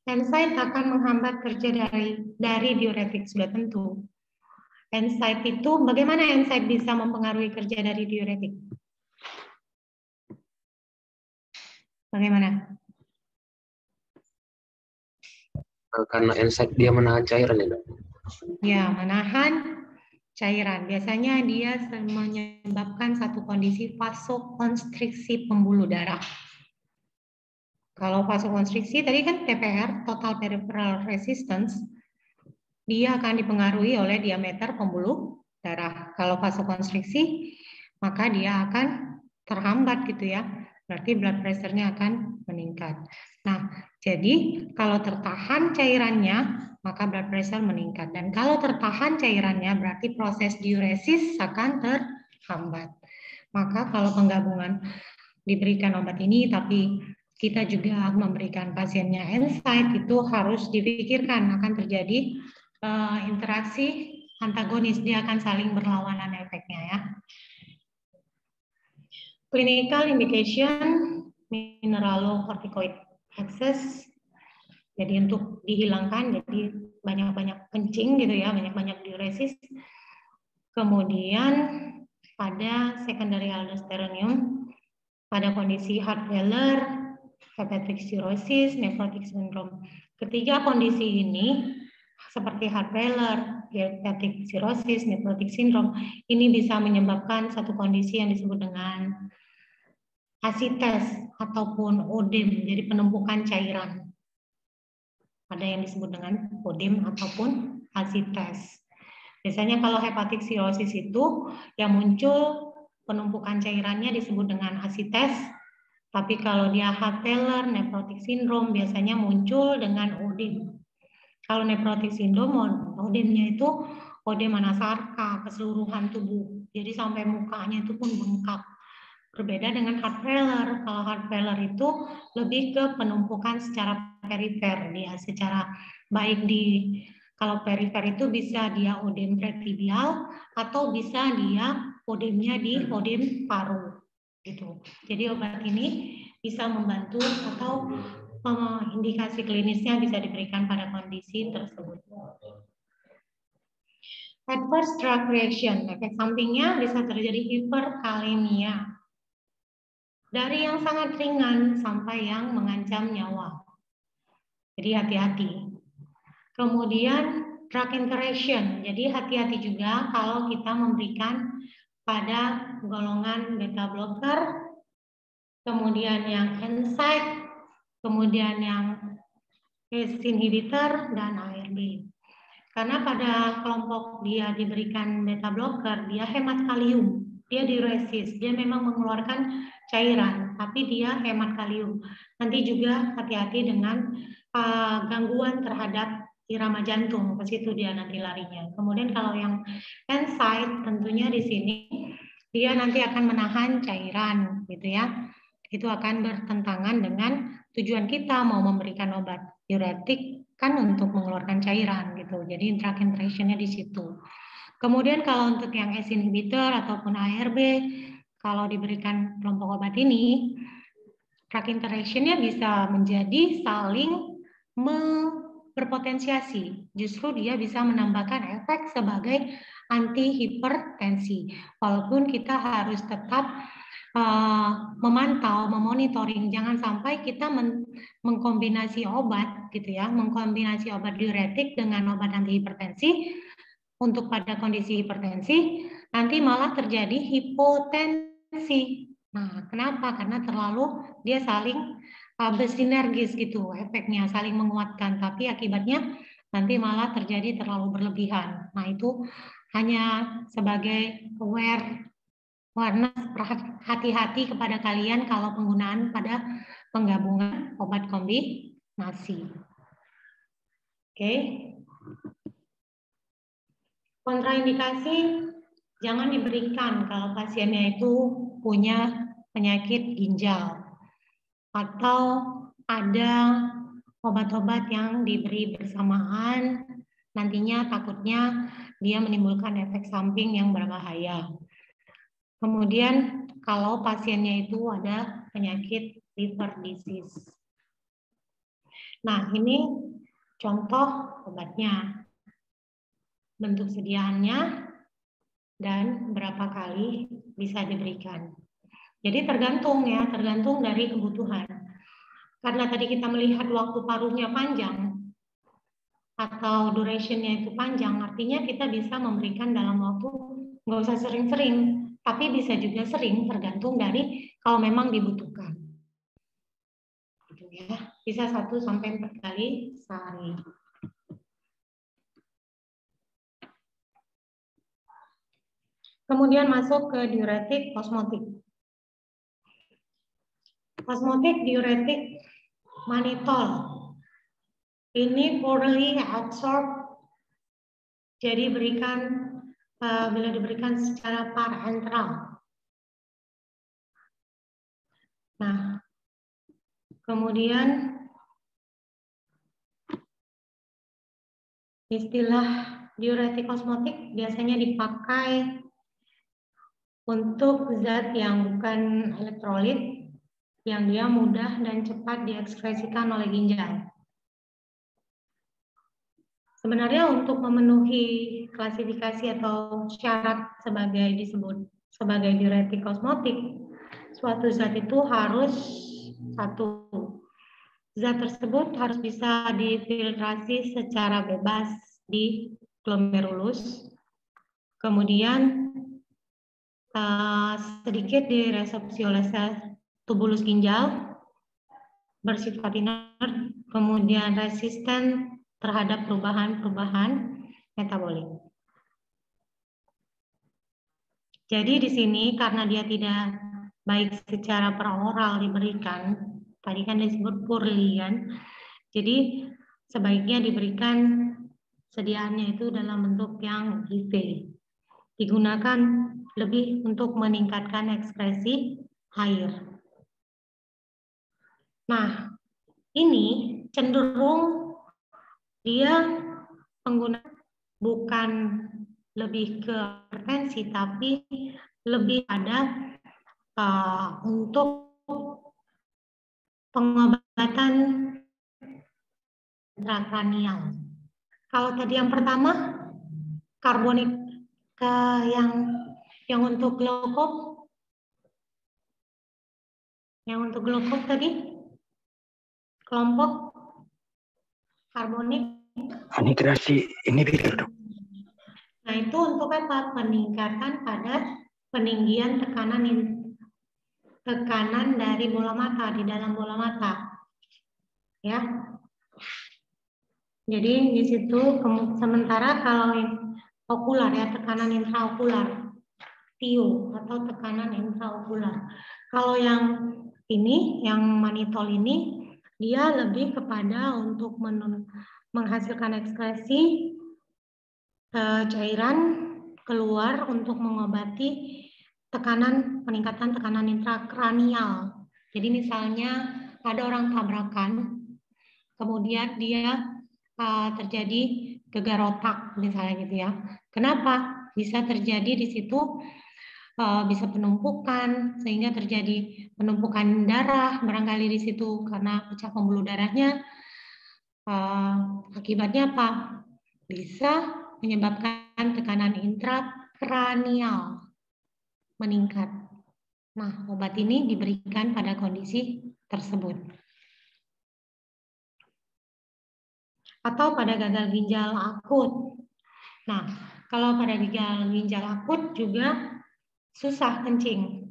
NSAID akan menghambat kerja dari diuretik, sudah tentu. NSAID itu, bagaimana NSAID bisa mempengaruhi kerja dari diuretik? Bagaimana? Karena NSAID dia menahan cairan ya, Dok? Ya, menahan cairan. Biasanya dia menyebabkan satu kondisi vasokonstriksi pembuluh darah. Kalau vasokonstriksi tadi kan TPR, total peripheral resistance, dia akan dipengaruhi oleh diameter pembuluh darah. Kalau vasokonstriksi, maka dia akan terhambat gitu ya. Berarti blood pressure-nya akan meningkat. Nah, jadi kalau tertahan cairannya, maka blood pressure meningkat. Dan kalau tertahan cairannya, berarti proses diuresis akan terhambat. Maka kalau penggabungan diberikan obat ini, tapi kita juga memberikan pasiennya NSAID, itu harus dipikirkan akan terjadi interaksi antagonis, dia akan saling berlawanan efeknya ya. Clinical indication mineralocorticoid excess, jadi untuk dihilangkan, jadi banyak-banyak kencing gitu ya, banyak-banyak diuresis. Kemudian pada secondary aldosteronium, pada kondisi heart failure, hepatic cirrhosis, nephrotic syndrome. Ketiga kondisi ini seperti heart failure, hepatic cirrhosis, nephrotic syndrome, ini bisa menyebabkan satu kondisi yang disebut dengan asites ataupun odem, jadi penumpukan cairan. Ada yang disebut dengan odem ataupun asites. Biasanya kalau hepatic cirrhosis itu yang muncul penumpukan cairannya disebut dengan asites, tapi kalau dia heart failure, nephrotic syndrome biasanya muncul dengan odem. Kalau nephrotic syndrome, odemnya itu odem anasarka, keseluruhan tubuh. Jadi sampai mukanya itu pun bengkak. Berbeda dengan heart failure. Kalau heart failure itu lebih ke penumpukan secara perifer, dia secara baik di kalau perifer itu bisa dia odem pretibial atau bisa dia odemnya di odem paru gitu. Jadi obat ini bisa membantu atau indikasi klinisnya bisa diberikan pada kondisi tersebut. Adverse drug reaction, efek sampingnya bisa terjadi hiperkalemia. Dari yang sangat ringan sampai yang mengancam nyawa. Jadi hati-hati. Kemudian drug interaction. Jadi hati-hati juga kalau kita memberikan pada golongan beta blocker, kemudian yang NSAID, kemudian yang ACE inhibitor dan ARB. Karena pada kelompok dia diberikan beta blocker, dia hemat kalium, dia diuresis, dia memang mengeluarkan cairan, tapi dia hemat kalium. Nanti juga hati-hati dengan gangguan terhadap irama jantung, ke situ dia nanti larinya. Kemudian kalau yang NSAID tentunya di sini dia nanti akan menahan cairan, gitu ya. Itu akan bertentangan dengan tujuan kita mau memberikan obat diuretik kan untuk mengeluarkan cairan gitu. Jadi drug interaction-nya di situ. Kemudian kalau untuk yang ACE inhibitor ataupun ARB, kalau diberikan kelompok obat ini, drug interaction-nya bisa menjadi saling berpotensiasi. Justru dia bisa menambahkan efek sebagai antihipertensi. Walaupun kita harus tetap memantau, memonitoring, jangan sampai kita mengkombinasi obat gitu ya, mengkombinasi obat diuretik dengan obat antihipertensi untuk pada kondisi hipertensi, nanti malah terjadi hipotensi. Nah, kenapa? Karena terlalu dia saling bersinergis gitu, efeknya saling menguatkan, tapi akibatnya nanti malah terjadi terlalu berlebihan. Nah, itu hanya sebagai awareness, hati-hati kepada kalian kalau penggunaan pada penggabungan obat kombinasi. Oke. Kontraindikasi jangan diberikan kalau pasiennya itu punya penyakit ginjal atau ada obat-obat yang diberi bersamaan, nantinya takutnya dia menimbulkan efek samping yang berbahaya. Kemudian kalau pasiennya itu ada penyakit liver disease. Nah, ini contoh obatnya, bentuk sediaannya, dan berapa kali bisa diberikan. Jadi tergantung ya, tergantung dari kebutuhan. Karena tadi kita melihat waktu paruhnya panjang, atau duration-nya itu panjang, artinya kita bisa memberikan dalam waktu, nggak usah sering-sering, tapi bisa juga sering, tergantung dari kalau memang dibutuhkan. Gitu ya. Bisa 1 sampai 4 kali sehari. Kemudian masuk ke diuretik osmotik. Osmotik diuretik manitol. Ini poorly absorbed, jadi bila diberikan secara parenteral. Nah, kemudian istilah diuretik osmotik biasanya dipakai untuk zat yang bukan elektrolit, yang dia mudah dan cepat diekskresikan oleh ginjal. Sebenarnya untuk memenuhi klasifikasi atau syarat disebut sebagai diuretik osmotik, suatu zat itu harus satu. Zat tersebut harus bisa difiltrasi secara bebas di glomerulus. Kemudian sedikit diresepsi oleh sel tubulus ginjal, bersifat inert, kemudian resisten terhadap perubahan-perubahan metabolik. Jadi di sini karena dia tidak baik secara peroral diberikan, tadi kan disebut poorly kan, jadi sebaiknya diberikan sediaannya itu dalam bentuk yang IV. Digunakan lebih untuk meningkatkan ekspresi air. Nah, ini cenderung dia pengguna bukan lebih ke hipertensi, tapi lebih ada untuk pengobatan intrakranial. Kalau tadi yang pertama karbonik yang untuk glukok, tadi kelompok karbonik Anitrasi inhibitor, dok. Nah, itu untuk apa? Peningkatan pada peninggian tekanan dari bola mata, di dalam bola mata. Ya. Jadi di situ sementara kalau okular ya, tekanan intraokular, TIO atau tekanan intraokular. Kalau yang ini, yang manitol ini, dia lebih kepada untuk menghasilkan ekskresi cairan keluar untuk mengobati peningkatan tekanan intrakranial. Jadi misalnya ada orang tabrakan, kemudian dia terjadi gegar otak misalnya gitu ya. Kenapa? Bisa terjadi di situ bisa penumpukan sehingga terjadi penumpukan darah barangkali di situ karena pecah pembuluh darahnya. Akibatnya apa? Bisa menyebabkan tekanan intrakranial meningkat. Nah, obat ini diberikan pada kondisi tersebut. Atau pada gagal ginjal akut. Nah, kalau pada gagal ginjal akut juga susah kencing.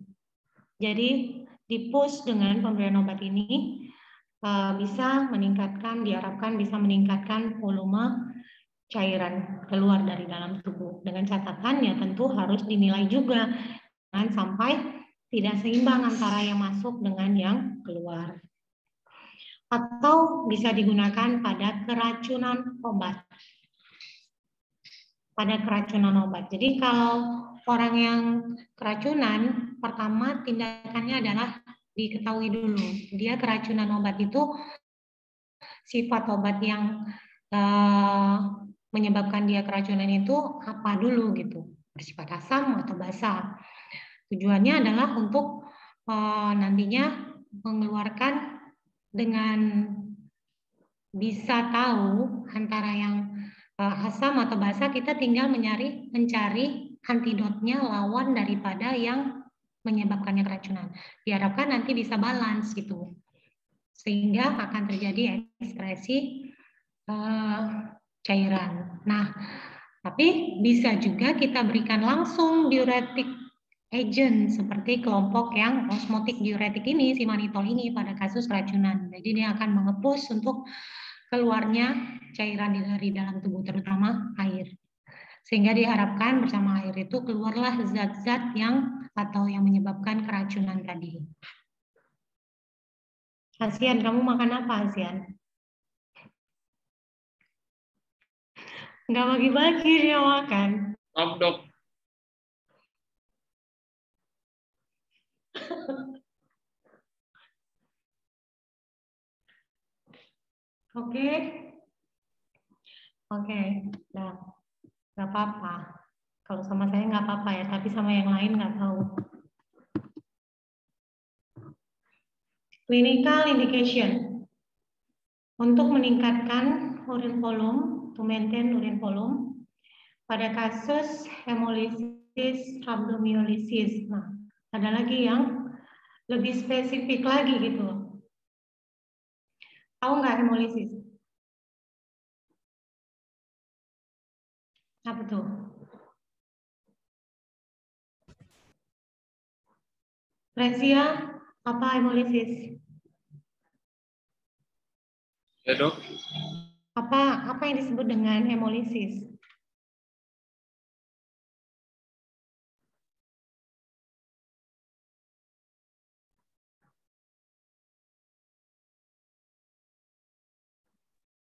Jadi di-push dengan pemberian obat ini diharapkan bisa meningkatkan volume cairan keluar dari dalam tubuh. Dengan catatan ya tentu harus dinilai juga, jangan sampai tidak seimbang antara yang masuk dengan yang keluar. Atau bisa digunakan pada keracunan obat. Jadi kalau orang yang keracunan, pertama tindakannya adalah diketahui dulu. Dia keracunan obat itu sifat obat yang menyebabkan dia keracunan itu apa dulu gitu. Bersifat asam atau basa. Tujuannya adalah untuk nantinya mengeluarkan dengan bisa tahu antara yang asam atau basa, kita tinggal mencari antidotnya lawan daripada yang menyebabkannya keracunan. Diharapkan nanti bisa balance gitu, sehingga akan terjadi ekskresi cairan. Nah, tapi bisa juga kita berikan langsung diuretik agent seperti kelompok yang osmotik diuretik ini, si manitol ini pada kasus keracunan. Jadi dia akan mengepus untuk keluarnya cairan dari dalam tubuh, terutama air. Sehingga diharapkan bersama air itu keluarlah zat-zat yang menyebabkan keracunan tadi. Asian, kamu makan apa, Asian? Nggak bagi-bagi dia makan. Maaf, Dok. Oke, nah, nggak apa-apa. Kalau sama saya nggak apa-apa ya, tapi sama yang lain nggak tahu. Clinical indication. Untuk meningkatkan urine volume, to maintain urine volume, pada kasus hemolisis, rhabdomyolysis. Nah, ada lagi yang lebih spesifik lagi gitu. Tahu nggak hemolisis? Apa tuh? Resia, apa hemolisis? Ya, Dok. Apa yang disebut dengan hemolisis?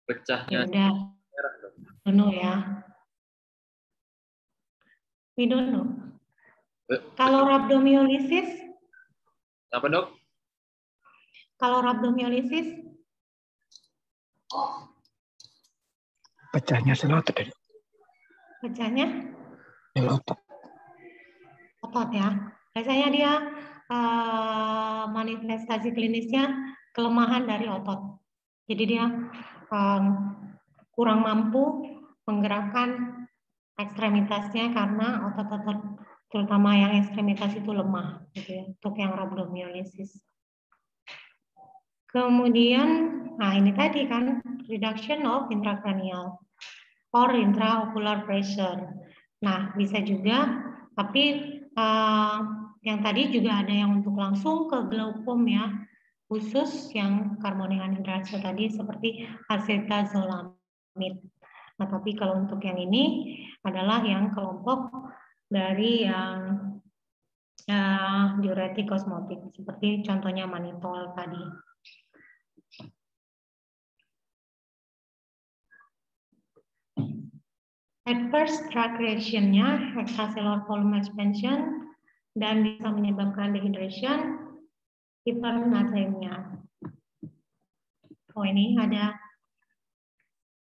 Pecahnya Ya udah, merah, Dok. don't ya. We don't know. Kalau rhabdomyolysis? Apa, Dok? Kalau rhabdomyolysis? Pecahnya selotot. Pecahnya? Selotot. Otot ya. Biasanya dia manifestasi klinisnya kelemahan dari otot. Jadi dia kurang mampu menggerakkan ekstremitasnya karena otot-otot terutama yang ekstremitas itu lemah gitu ya, untuk yang rhabdomyolysis. Kemudian, nah ini tadi kan reduction of intracranial or intraocular pressure. Nah, bisa juga, tapi yang tadi juga ada yang untuk langsung ke glaukom ya, khusus yang karbonil anhidrasa tadi seperti acetazolamid. Nah, tapi kalau untuk yang ini adalah yang kelompok dari yang diuretik osmotik, seperti contohnya manitol tadi. Adverse drug reaction-nya extracellular volume expansion dan bisa menyebabkan dehydration, hipernatremia. Oh, ini ada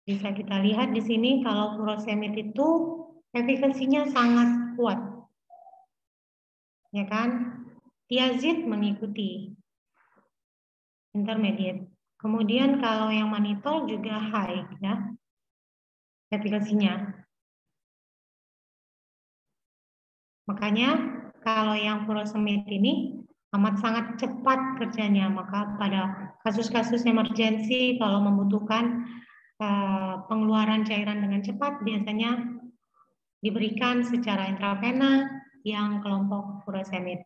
bisa kita lihat di sini kalau furosemid itu efikasinya sangat kuat. Ya kan? Thiazid mengikuti intermediate. Kemudian kalau yang manitol juga high ya efikasinya. Makanya kalau yang furosemid ini amat sangat cepat kerjanya. Maka pada kasus-kasus emergensi kalau membutuhkan pengeluaran cairan dengan cepat biasanya diberikan secara intravena yang kelompok furosemid.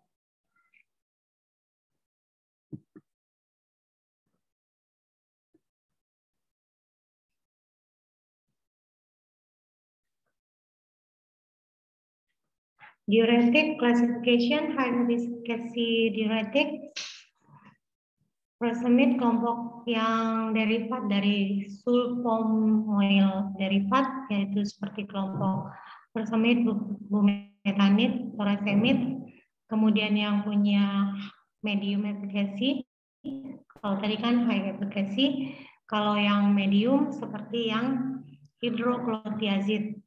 Diuretic classification, high efficacy diuretic, furosemid kelompok yang derivat dari sulfomoil derivat, yaitu seperti kelompok furosemid, bumetanid, furosemid, kemudian yang punya medium efficacy, kalau tadi kan high efficacy, kalau yang medium seperti yang hidroklotiazid.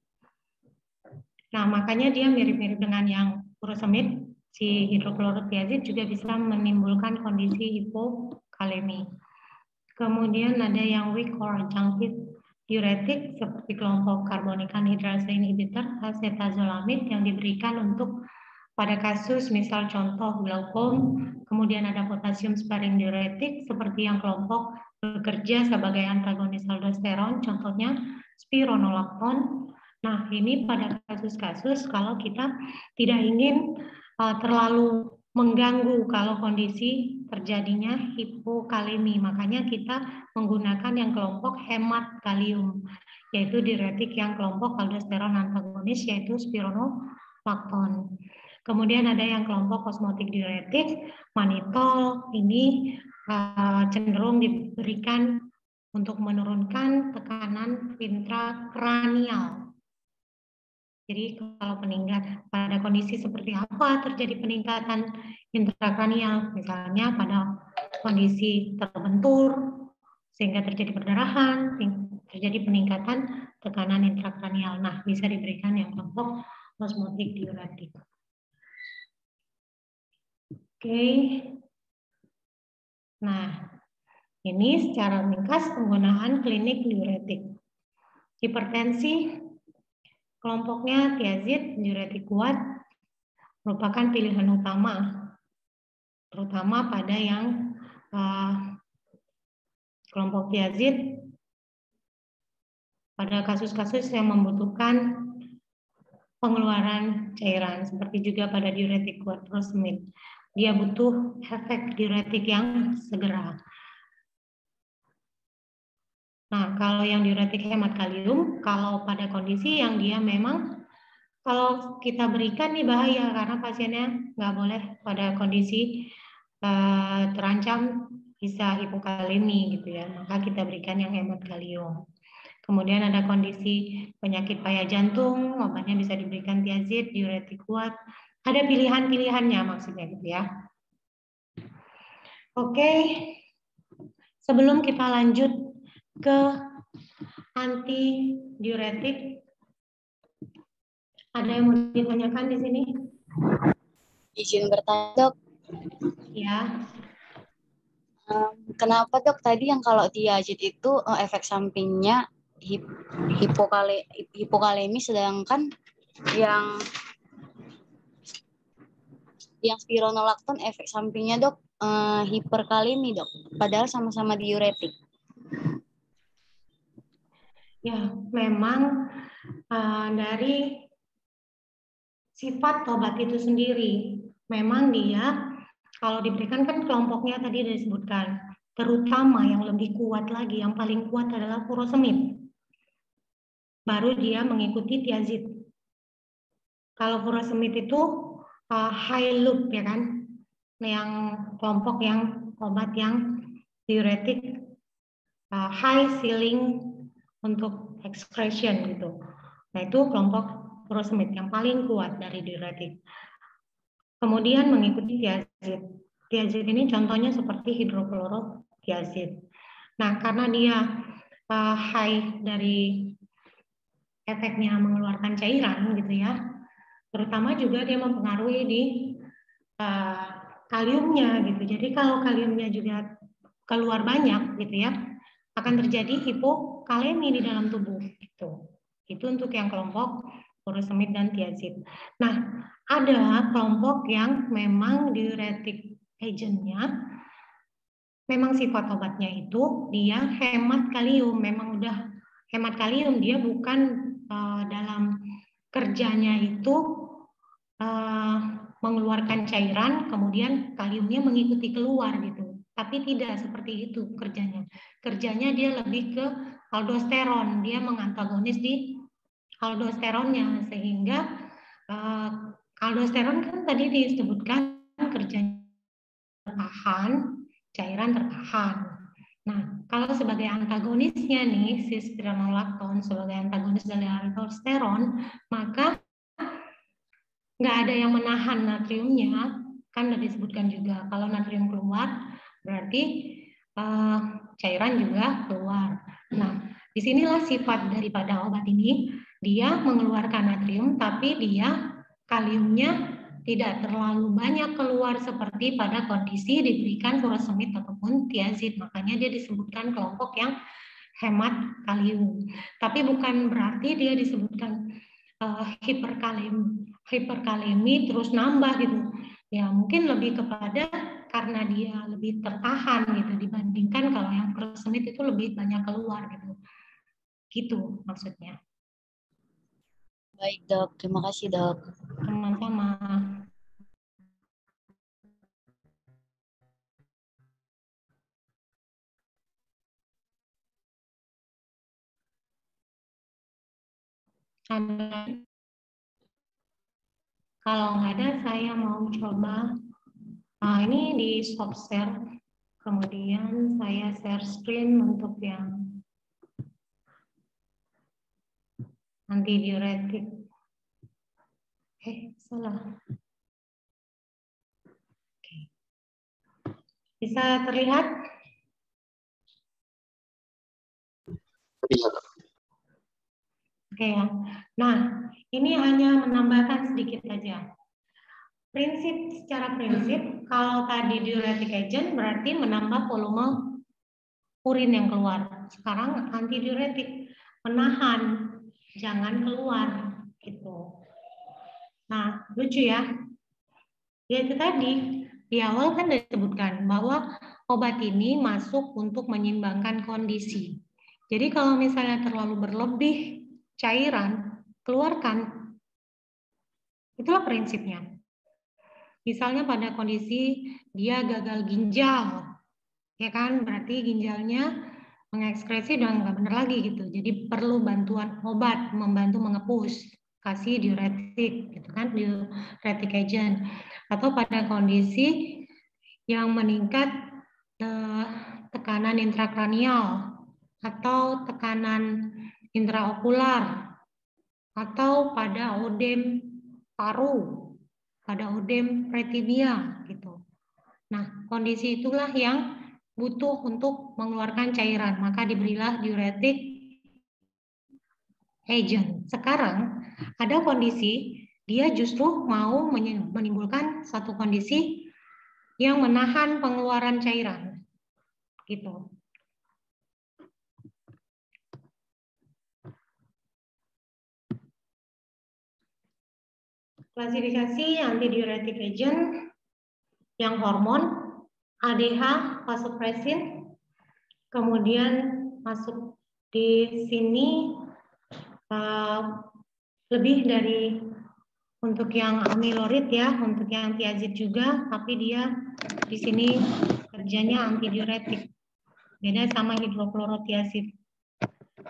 Nah, makanya dia mirip-mirip dengan yang furosemid, si hidroklotiazid juga bisa menimbulkan kondisi hipokalemi. Kemudian ada yang weak or adjunctive diuretik seperti kelompok karbonik anhidrasa inhibitor, acetazolamid yang diberikan untuk pada kasus misal contoh glaukom, kemudian ada potasium sparing diuretik seperti yang kelompok bekerja sebagai antagonis aldosteron, contohnya spironolactone. Nah, ini pada kasus-kasus kalau kita tidak ingin terlalu mengganggu kalau kondisi terjadinya hipokalemi, makanya kita menggunakan yang kelompok hemat kalium yaitu diuretik yang kelompok aldosteron antagonis, yaitu spironolakton. Kemudian ada yang kelompok osmotik diuretik, manitol, ini cenderung diberikan untuk menurunkan tekanan intrakranial. Jadi kalau pada kondisi seperti apa terjadi peningkatan intrakranial, misalnya pada kondisi terbentur sehingga terjadi perdarahan, terjadi peningkatan tekanan intrakranial. Nah, bisa diberikan yang kelompok osmotik diuretik. Oke. Nah, ini secara ringkas penggunaan klinik diuretik. Hipertensi, kelompoknya tiazid, diuretik kuat, merupakan pilihan utama, terutama pada yang kelompok tiazid pada kasus-kasus yang membutuhkan pengeluaran cairan, seperti juga pada diuretik kuat furosemid. Dia butuh efek diuretik yang segera. Nah, kalau yang diuretik hemat kalium, kalau pada kondisi yang dia memang kalau kita berikan nih bahaya karena pasiennya nggak boleh pada kondisi terancam bisa hipokalemi gitu ya, maka kita berikan yang hemat kalium. Kemudian ada kondisi penyakit payah jantung, obatnya bisa diberikan tiazid, diuretik kuat. Ada pilihan-pilihannya maksudnya gitu ya. Oke, sebelum kita lanjut ke anti diuretik, ada yang mau ditanyakan di sini? Izin bertanya, Dok. Ya. Kenapa, Dok, tadi yang kalau tiazid itu efek sampingnya hipokalemi, sedangkan yang spironolakton efek sampingnya, Dok, hiperkalemi, Dok. Padahal sama-sama diuretik. Ya, memang dari sifat obat itu sendiri, memang dia kalau diberikan kan kelompoknya tadi disebutkan, terutama yang lebih kuat lagi, yang paling kuat adalah furosemid. Baru dia mengikuti tiazid. Kalau furosemid itu high loop ya kan, yang kelompok yang obat yang diuretik high ceiling untuk excretion gitu. Nah itu kelompok furosemid yang paling kuat dari diuretik. Kemudian mengikuti tiazid. Tiazid ini contohnya seperti hidroklorotiazid. Nah karena dia high dari efeknya mengeluarkan cairan gitu ya, terutama juga dia mempengaruhi di kaliumnya gitu. Jadi kalau kaliumnya juga keluar banyak gitu ya, akan terjadi hipokalemi di dalam tubuh gitu. Itu untuk yang kelompok furosemid dan tiazid. Nah, ada kelompok yang memang diuretik agentnya, memang sifat obatnya itu dia hemat kalium, memang udah hemat kalium, dia bukan dalam kerjanya itu mengeluarkan cairan, kemudian kaliumnya mengikuti keluar gitu. Tapi tidak seperti itu kerjanya. Kerjanya dia lebih ke aldosteron, dia mengantagonis di aldosteronnya, sehingga aldosteron kan tadi disebutkan kerjanya tertahan, cairan tertahan. Nah, kalau sebagai antagonisnya nih, si spironolakton sebagai antagonis dari aldosteron, maka nggak ada yang menahan natriumnya, kan udah disebutkan juga. Kalau natrium keluar, berarti cairan juga keluar. Nah, disinilah sifat daripada obat ini, dia mengeluarkan natrium, tapi dia kaliumnya tidak terlalu banyak keluar seperti pada kondisi diberikan furosemid ataupun tiazid. Makanya dia disebutkan kelompok yang hemat kalium. Tapi bukan berarti dia disebutkan hiperkalemi terus nambah gitu. Ya mungkin lebih kepada karena dia lebih tertahan gitu dibandingkan kalau yang furosemid itu lebih banyak keluar gitu. Gitu maksudnya. Baik, Dok. Terima kasih, Dok. Sama-sama. Ada? Kalau nggak ada, saya mau coba. Ini di stop share. Kemudian saya share screen untuk yang antidiuretik. Salah. Oke. Bisa terlihat? Bisa. Oke ya. Nah, ini hanya menambahkan sedikit saja. Secara prinsip, kalau tadi diuretic agent berarti menambah volume urin yang keluar. Sekarang antidiuretik menahan, jangan keluar gitu. Nah, lucu ya. Ya itu tadi, di awal kan disebutkan bahwa obat ini masuk untuk menyeimbangkan kondisi. Jadi kalau misalnya terlalu berlebih cairan, keluarkan. Itulah prinsipnya. Misalnya pada kondisi dia gagal ginjal, ya kan, berarti ginjalnya mengekskresi udah nggak benar lagi gitu. Jadi perlu bantuan obat membantu mengepus, kasih diuretik gitu kan, diuretic agent. Atau pada kondisi yang meningkat tekanan intrakranial atau tekanan intraokular atau pada odem paru, pada odem retinial gitu. Nah, kondisi itulah yang butuh untuk mengeluarkan cairan, maka diberilah diuretic agent. Sekarang ada kondisi dia justru mau menimbulkan satu kondisi yang menahan pengeluaran cairan, gitu. Klasifikasi antidiuretic agent yang hormon ADH, vasopressin, kemudian masuk di sini lebih dari untuk yang amiloid ya, untuk yang tiazid juga, tapi dia di sini kerjanya antidiuretik. Beda sama hidrokhlorotiazid.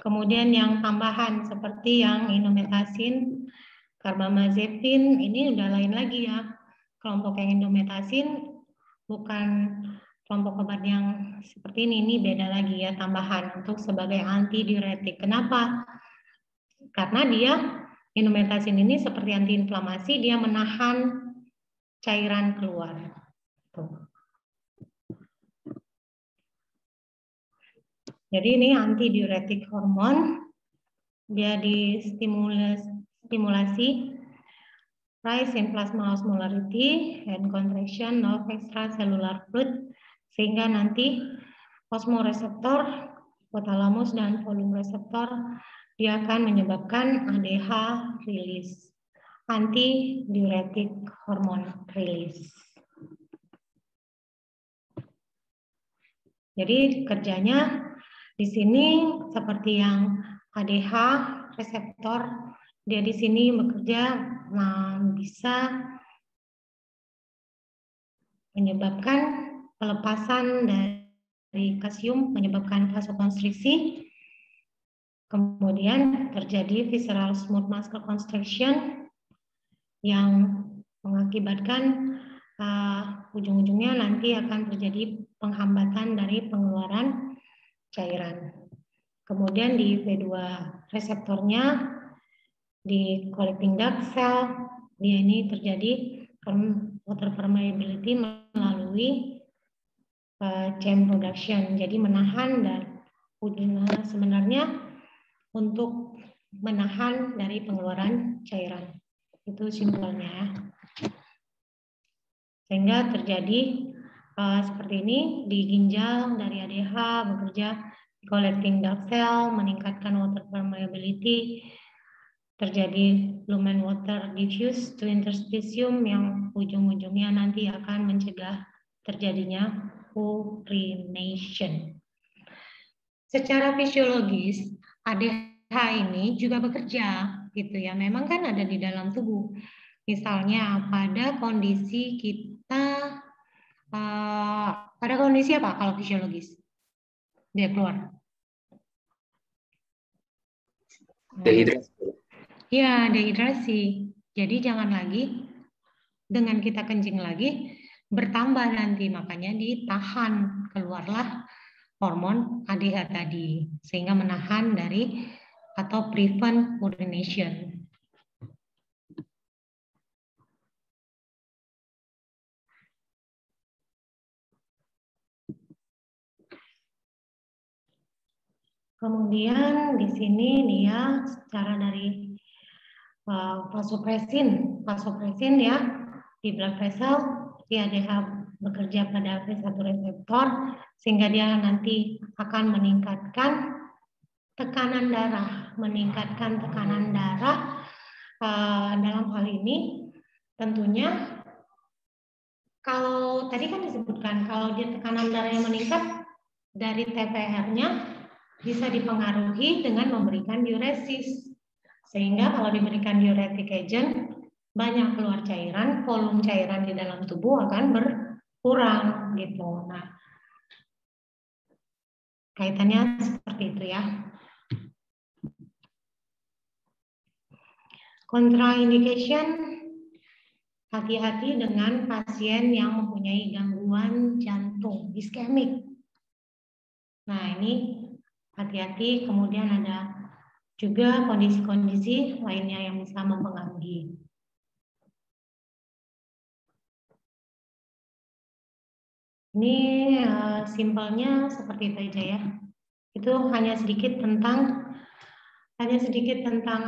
Kemudian yang tambahan seperti yang indometasin, karbamazepin, ini udah lain lagi ya. Kelompok yang indometasin bukan kelompok obat yang seperti ini beda lagi ya, tambahan untuk sebagai antidiuretik. Kenapa? Karena dia indometasin ini seperti antiinflamasi, dia menahan cairan keluar. Tuh. Jadi ini antidiuretik hormon, dia distimulasi rise in plasma osmolarity and contraction of extracellular fluid, sehingga nanti osmoreseptor, hipotalamus dan volume reseptor dia akan menyebabkan ADH release, antidiuretic hormone release. Jadi kerjanya di sini seperti yang ADH reseptor, dia di sini bekerja bisa menyebabkan pelepasan dari kalsium, menyebabkan vasokonstriksi, kemudian terjadi visceral smooth muscle constriction yang mengakibatkan ujung-ujungnya nanti akan terjadi penghambatan dari pengeluaran cairan. Kemudian di V2 reseptornya di collecting duct cell, dia ini terjadi water permeability melalui chain production, jadi menahan dan ujungnya sebenarnya untuk menahan dari pengeluaran cairan. Itu simpelnya. Sehingga terjadi seperti ini di ginjal dari ADH bekerja collecting duct cell, meningkatkan water permeability, terjadi lumen water diffuse to interstitium yang ujung-ujungnya nanti akan mencegah terjadinya urination. Secara fisiologis, ADH ini juga bekerja gitu ya. Memang kan ada di dalam tubuh. Misalnya pada kondisi kita pada kondisi apa kalau fisiologis? Dia keluar. Dehidrasi. Ya, dehidrasi. Jadi jangan lagi dengan kita kencing lagi bertambah nanti, makanya ditahan, keluarlah hormon ADH tadi sehingga menahan dari atau prevent urination. Kemudian di sini dia secara dari vasopresin ya di blood vessel, dia bekerja pada V1 reseptor sehingga dia nanti akan meningkatkan tekanan darah, dalam hal ini tentunya kalau tadi kan disebutkan kalau dia tekanan darahnya meningkat dari TPR-nya bisa dipengaruhi dengan memberikan diuresis. Sehingga kalau diberikan diuretic agent, banyak keluar cairan, volume cairan di dalam tubuh akan berkurang gitu. Nah, kaitannya seperti itu ya. Contraindication, hati-hati dengan pasien yang mempunyai gangguan jantung, iskemik. Nah, ini hati-hati, kemudian ada juga kondisi-kondisi lainnya yang bisa mempengaruhi. Ini simpelnya seperti itu aja ya. Itu hanya sedikit tentang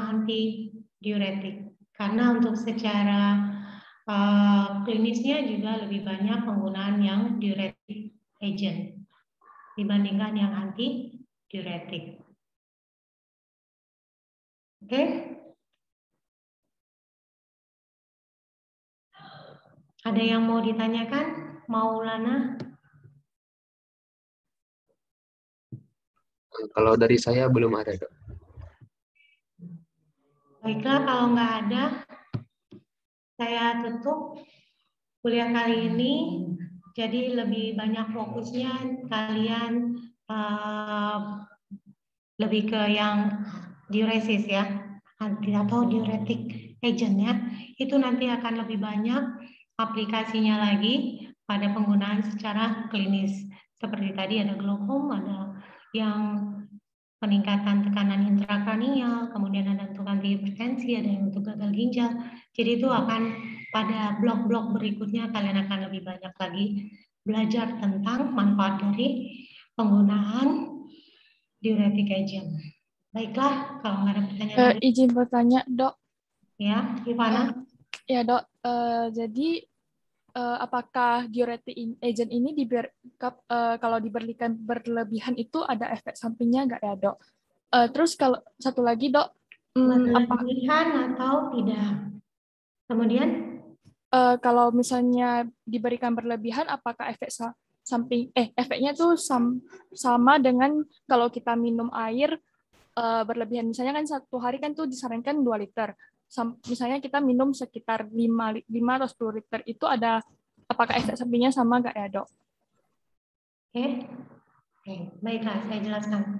anti diuretik. Karena untuk secara klinisnya juga lebih banyak penggunaan yang diuretic agent dibandingkan yang anti diuretik. Oke? Ada yang mau ditanyakan? Maulana? Kalau dari saya belum ada, Dok. Baiklah, kalau nggak ada, saya tutup kuliah kali ini. Jadi lebih banyak fokusnya kalian lebih ke yang diuresis ya, atau diuretic agentnya. Itu nanti akan lebih banyak aplikasinya lagi pada penggunaan secara klinis. Seperti tadi ada glaukom, ada yang peningkatan tekanan intrakranial, kemudian ada untuk anti hipertensi, ada yang untuk gagal ginjal. Jadi itu akan pada blok-blok berikutnya kalian akan lebih banyak lagi belajar tentang manfaat dari penggunaan diuretic agent. Baiklah, kalau nggak ada pertanyaan lagi. Izin bertanya, Dok. Ya, Ivana. Ya, Dok. Jadi apakah diuretic agent ini kalau diberikan berlebihan itu ada efek sampingnya nggak ya, Dok? Terus kalau satu lagi, Dok, berlebihan atau tidak? Kemudian kalau misalnya diberikan berlebihan, apakah efeknya tuh sama dengan kalau kita minum air berlebihan? Misalnya kan satu hari kan tuh disarankan 2 liter. Misalnya kita minum sekitar 5 atau 10 liter, itu apakah efek sampingnya sama nggak ya, Dok? Oke, baiklah, saya jelaskan.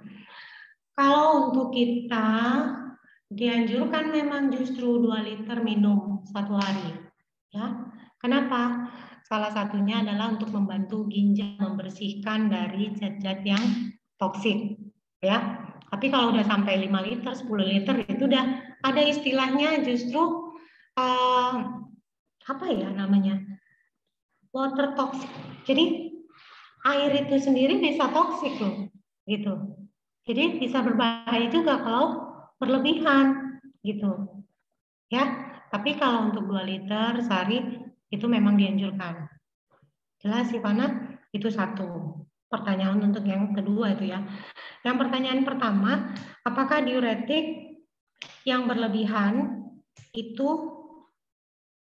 Kalau untuk kita dianjurkan memang justru 2 liter minum satu hari. Ya, kenapa? Salah satunya adalah untuk membantu ginjal membersihkan dari zat-zat yang toksik. Ya, tapi kalau udah sampai 5 liter, 10 liter itu udah ada istilahnya justru apa ya namanya? Water toxic. Jadi air itu sendiri bisa toksik loh, gitu. Jadi bisa berbahaya juga kalau berlebihan, gitu. Ya, tapi kalau untuk 2 liter sehari itu memang dianjurkan. Jelas, Ivana? Itu satu. Pertanyaan untuk yang kedua itu ya. Yang pertanyaan pertama, apakah diuretik yang berlebihan itu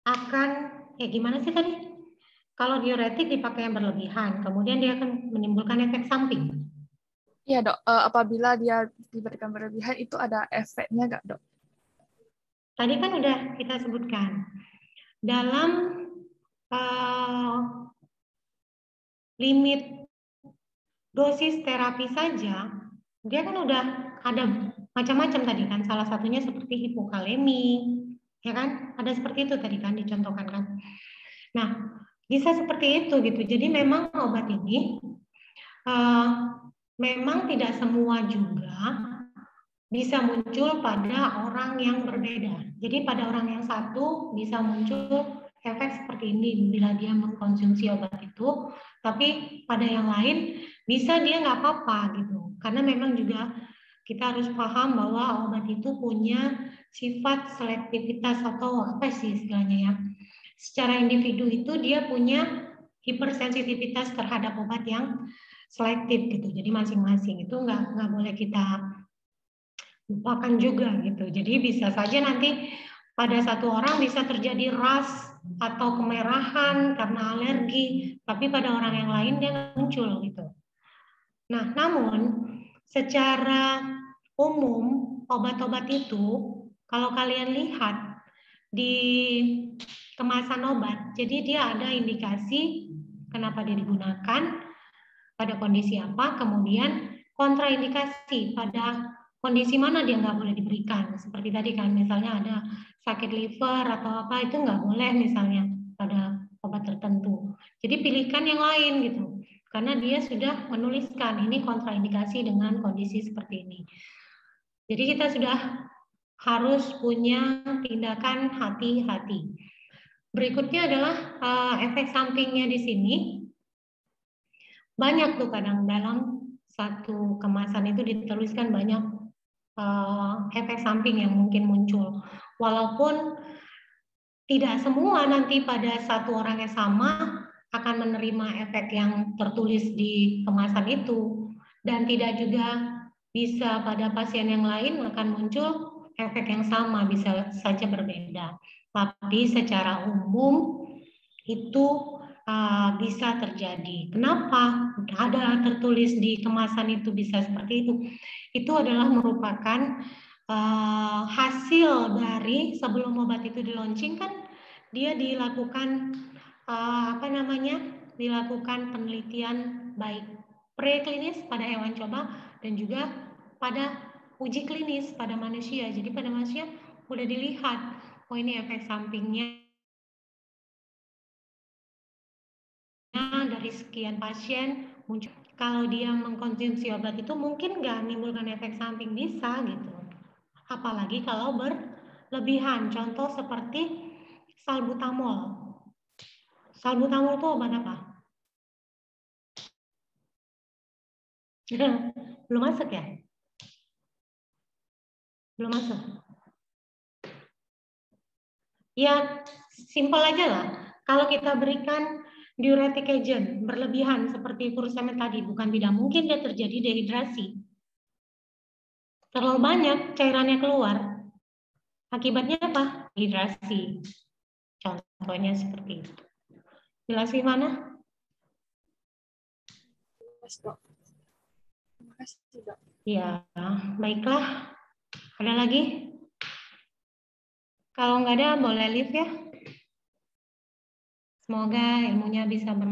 akan, gimana sih tadi? Kalau diuretik dipakai yang berlebihan, kemudian dia akan menimbulkan efek samping. Iya, Dok. Apabila dia diberikan berlebihan, itu ada efeknya nggak, Dok? Tadi kan udah kita sebutkan. Dalam limit dosis terapi saja, dia kan udah ada macam-macam tadi kan, salah satunya seperti hipokalemi, ya kan? Ada seperti itu tadi kan dicontohkan kan. Nah, bisa seperti itu gitu. Jadi memang obat ini memang tidak semua juga bisa muncul pada orang yang berbeda. Jadi pada orang yang satu bisa muncul efek seperti ini bila dia mengkonsumsi obat itu, tapi pada yang lain bisa dia nggak apa-apa gitu. Karena memang juga kita harus paham bahwa obat itu punya sifat selektivitas atau apa sih istilahnya ya. Secara individu itu dia punya hipersensitivitas terhadap obat yang selektif gitu. Jadi masing-masing itu nggak boleh kita lupakan juga gitu. Jadi bisa saja nanti pada satu orang bisa terjadi ras atau kemerahan karena alergi, tapi pada orang yang lain dia nggak muncul gitu. Nah, namun secara umum obat-obat itu kalau kalian lihat di kemasan obat, jadi dia ada indikasi kenapa dia digunakan, pada kondisi apa, kemudian kontraindikasi pada kondisi mana dia nggak boleh diberikan. Seperti tadi kan, misalnya ada sakit liver atau apa, itu nggak boleh misalnya pada obat tertentu. Jadi pilihkan yang lain gitu. Karena dia sudah menuliskan ini kontraindikasi dengan kondisi seperti ini. Jadi kita sudah harus punya tindakan hati-hati. Berikutnya adalah efek sampingnya di sini. Banyak tuh kadang dalam satu kemasan itu dituliskan banyak efek samping yang mungkin muncul. Walaupun tidak semua nanti pada satu orang yang sama akan menerima efek yang tertulis di kemasan itu. Dan tidak juga bisa pada pasien yang lain akan muncul efek yang sama, bisa saja berbeda. Tapi secara umum itu bisa terjadi. Kenapa ada tertulis di kemasan itu bisa seperti itu? Itu adalah merupakan hasil dari sebelum obat itu di-launching kan dia dilakukan dilakukan penelitian baik preklinis pada hewan coba dan juga pada uji klinis pada manusia. Jadi pada manusia udah dilihat, oh ini efek sampingnya dari sekian pasien muncul. Kalau dia mengkonsumsi obat itu mungkin nggak menimbulkan efek samping, bisa gitu. Apalagi kalau berlebihan. Contoh seperti salbutamol. Salbutamol itu obat apa? Belum masuk ya? Belum masuk. Ya, simpel aja lah. Kalau kita berikan diuretic agent berlebihan seperti furosemid tadi, bukan tidak mungkin dia terjadi dehidrasi. Terlalu banyak cairannya keluar. Akibatnya apa? Dehidrasi. Contohnya seperti itu. Jelas gimana? Terima kasih, Dok. Ya, baiklah. Ada lagi? Kalau nggak ada, boleh leave ya. Semoga ilmunya bisa bermanfaat.